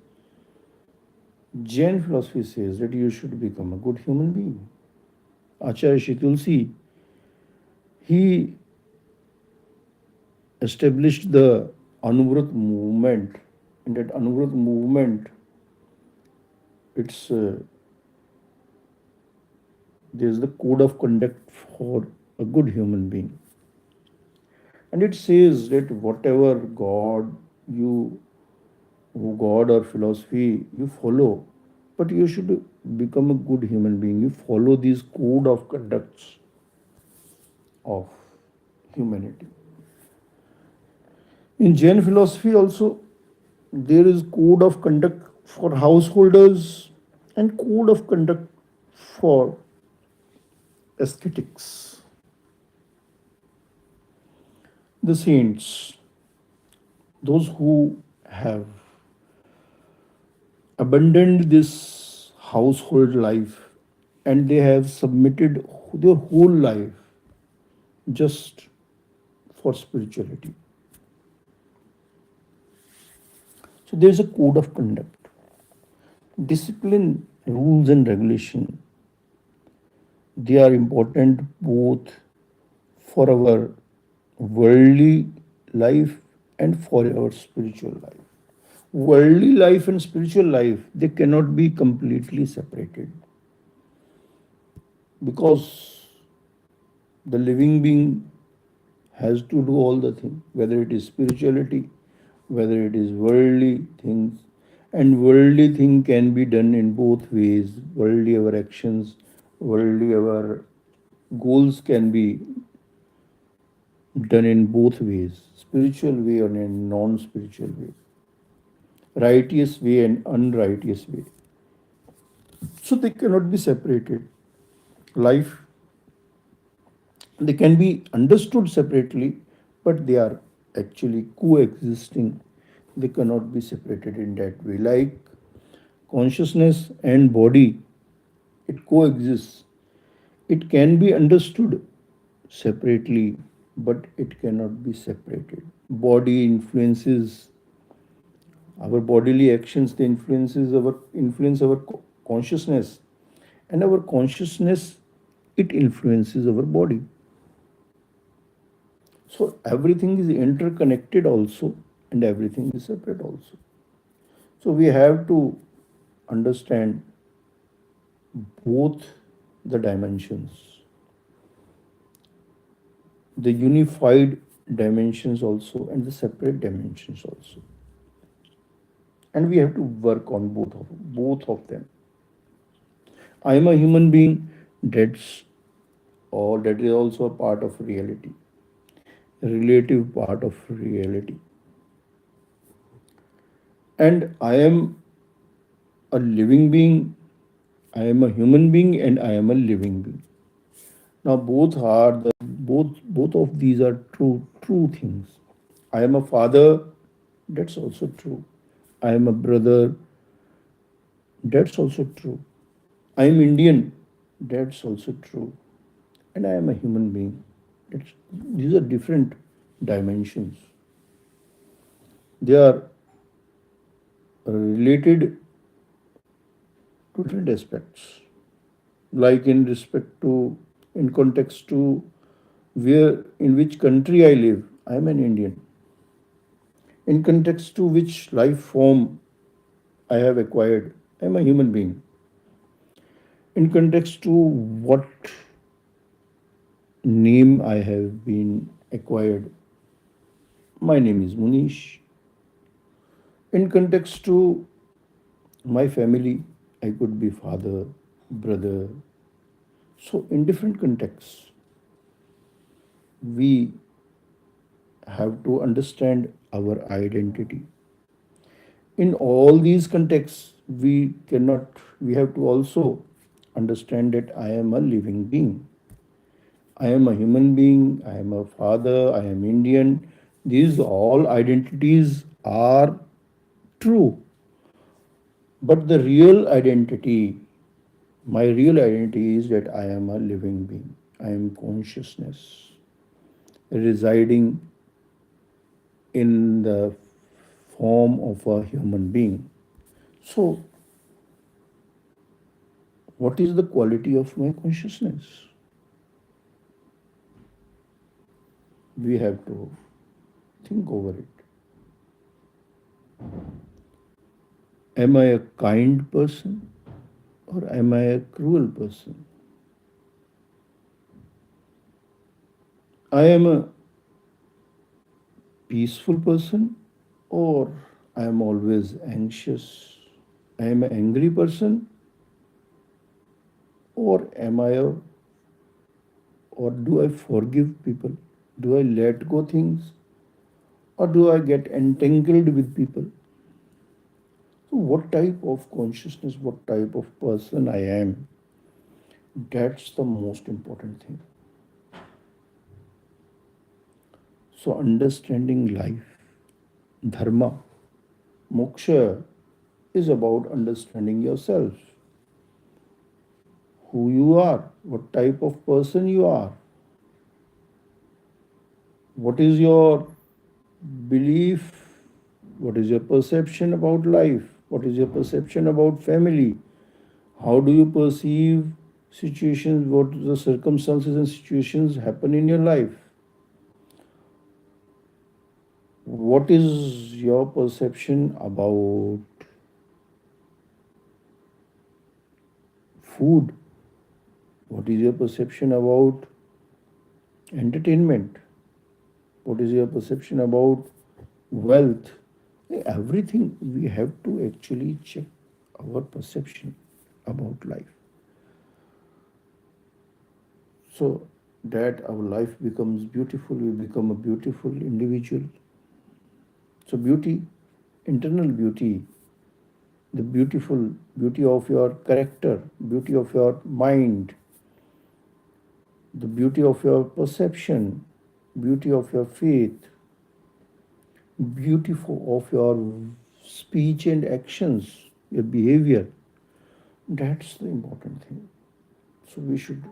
Jain philosophy says that you should become a good human being. Acharya Shri Tulsi, he established the Anuvrat movement. In that Anuvrat movement, it's there's the code of conduct for a good human being, and it says that whatever you God or philosophy you follow, but you should become a good human being. You follow these code of conducts of humanity. In Jain philosophy also, there is code of conduct for householders and code of conduct for ascetics. The saints, those who have abandoned this household life and they have submitted their whole life just for spirituality. So there is a code of conduct, discipline, rules, and regulation. They are important both for our worldly life and for our spiritual life. Worldly life and spiritual life, they cannot be completely separated because the living being has to do all the things, whether it is spirituality, whether it is worldly things. And worldly thing can be done in both ways. Worldly our actions, worldly our goals can be done in both ways, spiritual way and a non-spiritual way, righteous way and unrighteous way. So they cannot be separated. Life, they can be understood separately, but they are actually coexisting. They cannot be separated in that way. Like consciousness and body, it coexists. It can be understood separately, but it cannot be separated. Body influences our bodily actions, they influence our consciousness, and our consciousness, it influences our body. So everything is interconnected also, and everything is separate also. So we have to understand both the dimensions, the unified dimensions also, and the separate dimensions also. And we have to work on both of them. I am a human being. That's or that is also a part of reality, relative part of reality. And I am a living being, I am a human being, and I am a living being. Now both of these are true things. I am a father, that's also true. I am a brother, that's also true. I am Indian, that's also true. And I am a human being. These are different dimensions. They are related to different aspects. Like in respect to, in context to where, in which country I live, I am an Indian. In context to which life form I have acquired, I am a human being. In context to what name I have been acquired, my name is Munish. In context to my family, I could be father, brother. So, in different contexts, we have to understand our identity. In all these contexts, we have to also understand that I am a living being. I am a human being, I am a father, I am Indian. These all identities are true. But the real identity, my real identity is that I am a living being. I am consciousness residing in the form of a human being. So, what is the quality of my consciousness? We have to think over it. Am I a kind person or am I a cruel person? I am a peaceful person or I am always anxious? I am an angry person or am I a or do I forgive people? Do I let go things or do I get entangled with people? So what type of consciousness, what type of person I am, that's the most important thing. So understanding life, dharma, moksha is about understanding yourself, who you are, what type of person you are, what is your belief, what is your perception about life, what is your perception about family, how do you perceive situations, what the circumstances and situations happen in your life. What is your perception about food? What is your perception about entertainment? What is your perception about wealth? Everything we have to actually check our perception about life, so that our life becomes beautiful, we become a beautiful individual. So, beauty, internal beauty, the beautiful beauty of your character, beauty of your mind, the beauty of your perception, beauty of your faith, beauty of your speech and actions, your behavior. That's the important thing. So we should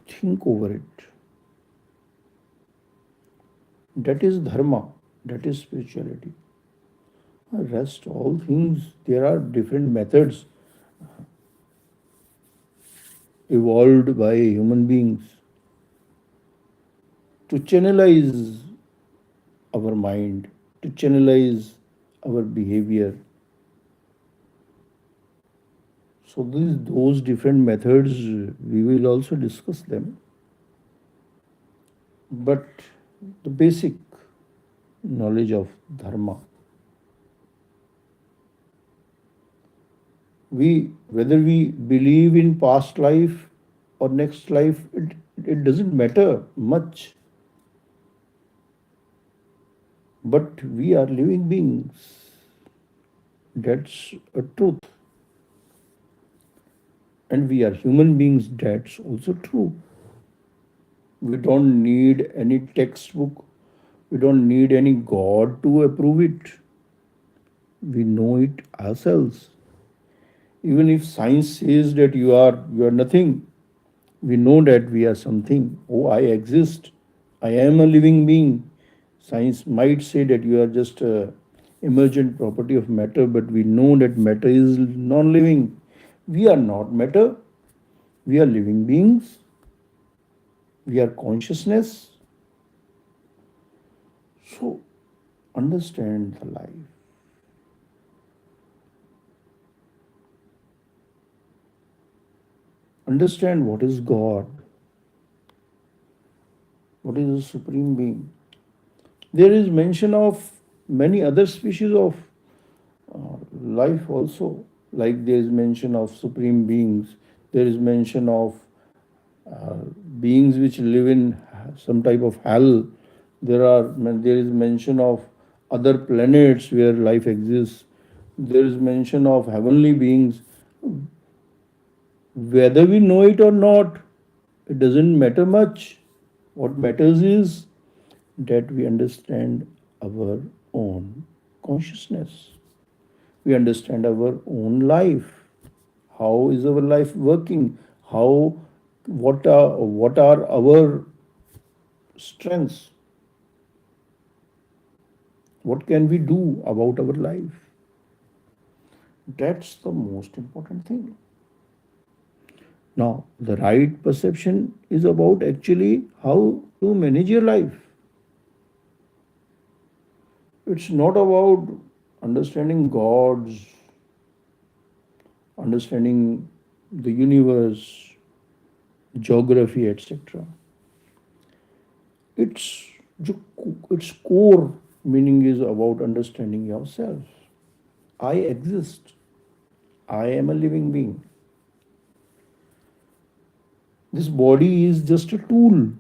think over it. That is dharma, that is spirituality. Rest all things, there are different methods evolved by human beings to channelize our mind, to channelize our behavior. So those different methods, we will also discuss them. But the basic knowledge of dharma, we whether we believe in past life or next life, it doesn't matter much. But we are living beings. That's a truth. And we are human beings. That's also true. We don't need any textbook. We don't need any God to approve it. We know it ourselves. Even if science says that you are nothing, we know that we are something. Oh, I exist. I am a living being. Science might say that you are just a emergent property of matter, but we know that matter is non-living. We are not matter. We are living beings. We are consciousness. So understand the life. Understand what is God. What is the supreme being. There is mention of many other species of life also. Like there is mention of supreme beings. There is mention of uh, beings which live in some type of hell. There is mention of other planets where life exists. There is mention of heavenly beings. Whether we know it or not, it doesn't matter much. What matters is that we understand our own consciousness. We understand our own life. How is our life working? How what are our strengths? What can we do about our life? That's the most important thing. Now, the right perception is about actually how to manage your life. It's not about understanding gods, understanding the universe, geography, etc. Its, its core meaning is about understanding yourself. I exist. I am a living being. This body is just a tool.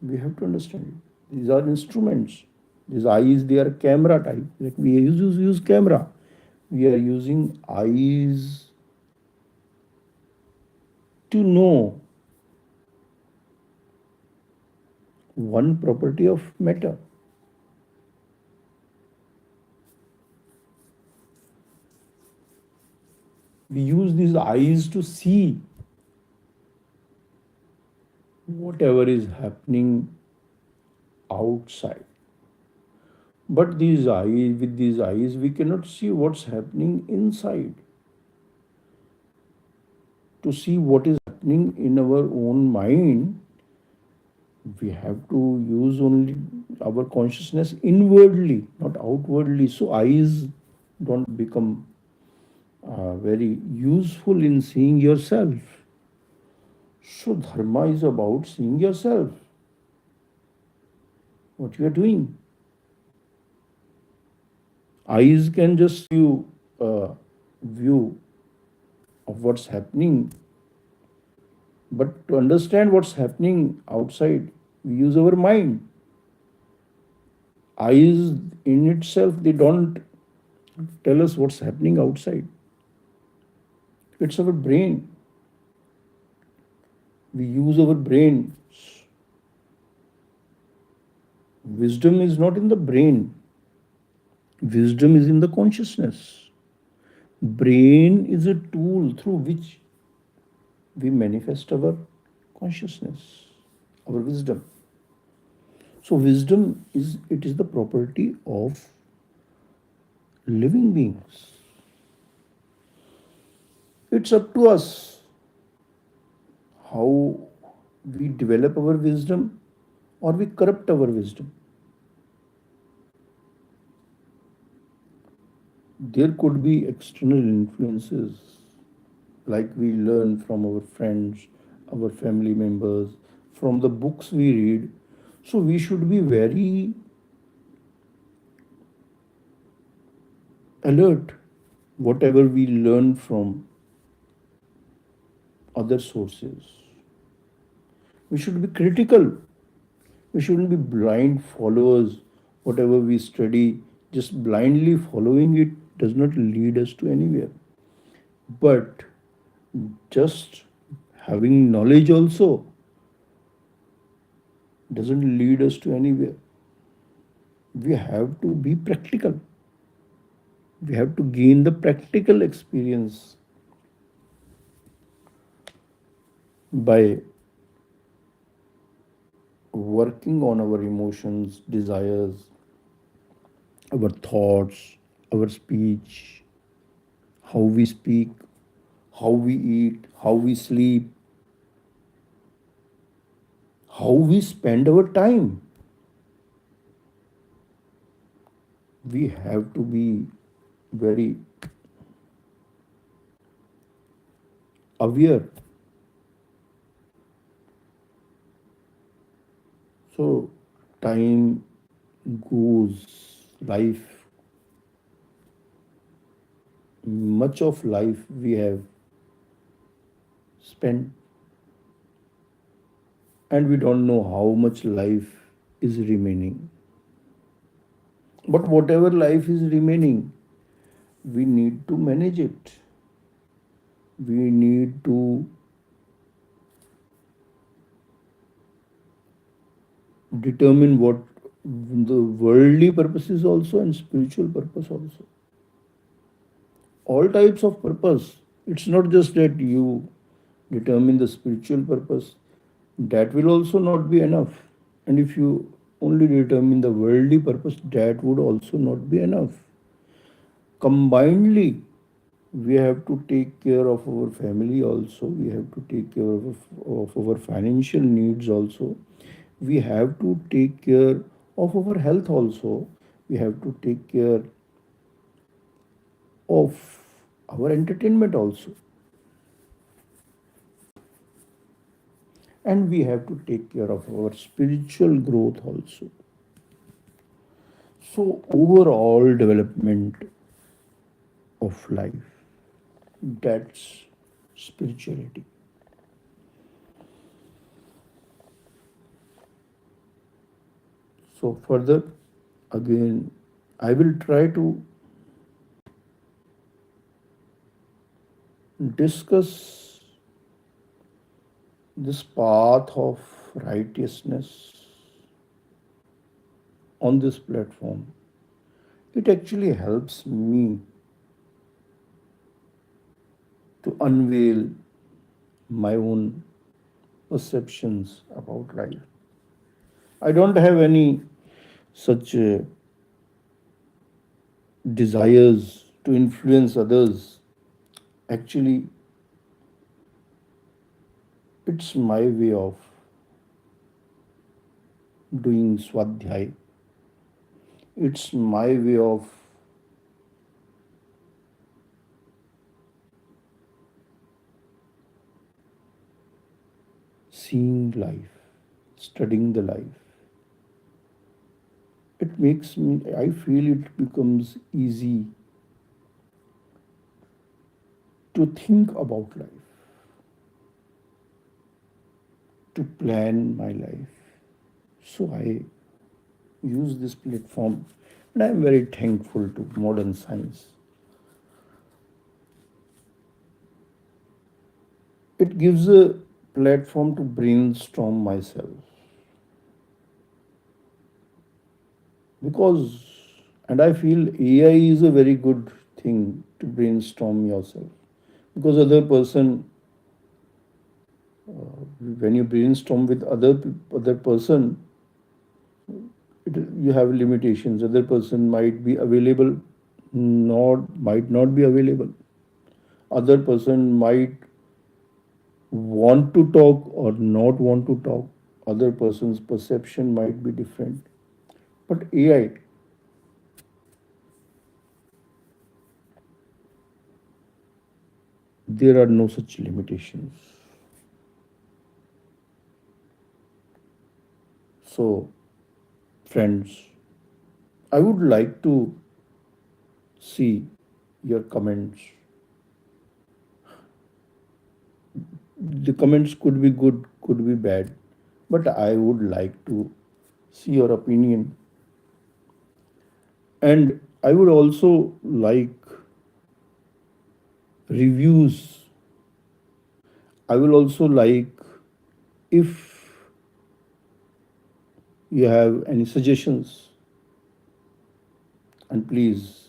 We have to understand it. These are instruments. These eyes, they are camera type. Like we use camera. We are using eyes to know one property of matter. We use these eyes to see whatever is happening outside. But with these eyes, we cannot see what's happening inside. to see what is happening in our own mind, we have to use only our consciousness inwardly, not outwardly. So eyes don't become very useful in seeing yourself. So dharma is about seeing yourself, what you are doing. Eyes can just you view of what's happening, but to understand what's happening outside, we use our mind. Eyes in itself, they don't tell us what's happening outside. It's our brain. We use our brain. Wisdom is not in the brain. Wisdom is in the consciousness. Brain is a tool through which we manifest our consciousness, our wisdom. So wisdom is the property of living beings. It's up to us how we develop our wisdom or we corrupt our wisdom. There could be external influences like we learn from our friends, our family members, from the books we read. So we should be very alert whatever we learn from other sources. We should be critical. We shouldn't be blind followers. Whatever we study, just blindly following it does not lead us to anywhere. But just having knowledge also doesn't lead us to anywhere. We have to be practical. We have to gain the practical experience by working on our emotions, desires, our thoughts, our speech, how we speak, how we eat, how we sleep, how we spend our time. We have to be very aware. So, time goes, life, much of life we have spent, and we don't know how much life is remaining. But whatever life is remaining, we need to manage it. We need to determine what the worldly purpose is also and spiritual purpose also. All types of purpose. It's not just that you determine the spiritual purpose, that will also not be enough. And if you only determine the worldly purpose, that would also not be enough. Combinedly, we have to take care of our family also, we have to take care of our financial needs also, we have to take care of our health also, we have to take care of our entertainment also, and we have to take care of our spiritual growth also. So, overall development of life, that's spirituality. So, further, again, I will try to discuss this path of righteousness on this platform. It actually helps me to unveil my own perceptions about life. I don't have any such desires to influence others. Actually, It's my way of doing swadhyay. It's my way of seeing life, studying the life. It makes me, I feel it becomes easy to think about life, to plan my life. So I use this platform and I'm very thankful to modern science. It gives a platform to brainstorm myself because, and I feel AI is a very good thing to brainstorm yourself because other person, when you brainstorm with other person, you have limitations. Other person might be available, not might not be available. Other person might want to talk or not want to talk. Other person's perception might be different. But AI, there are no such limitations. So, friends, I would like to see your comments. The comments could be good, could be bad, but I would like to see your opinion. And I would also like reviews. I will also like if you have any suggestions, and please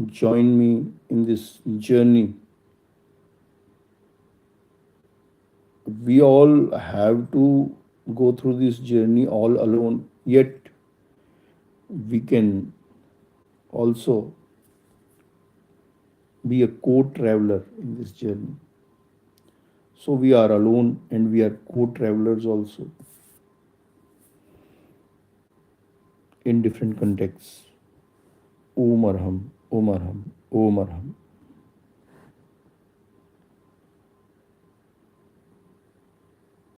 join me in this journey. We all have to go through this journey all alone, yet we can also be a co traveler in this journey. So we are alone and we are co travelers also in different contexts. Om Arham, Om Arham, Om Arham.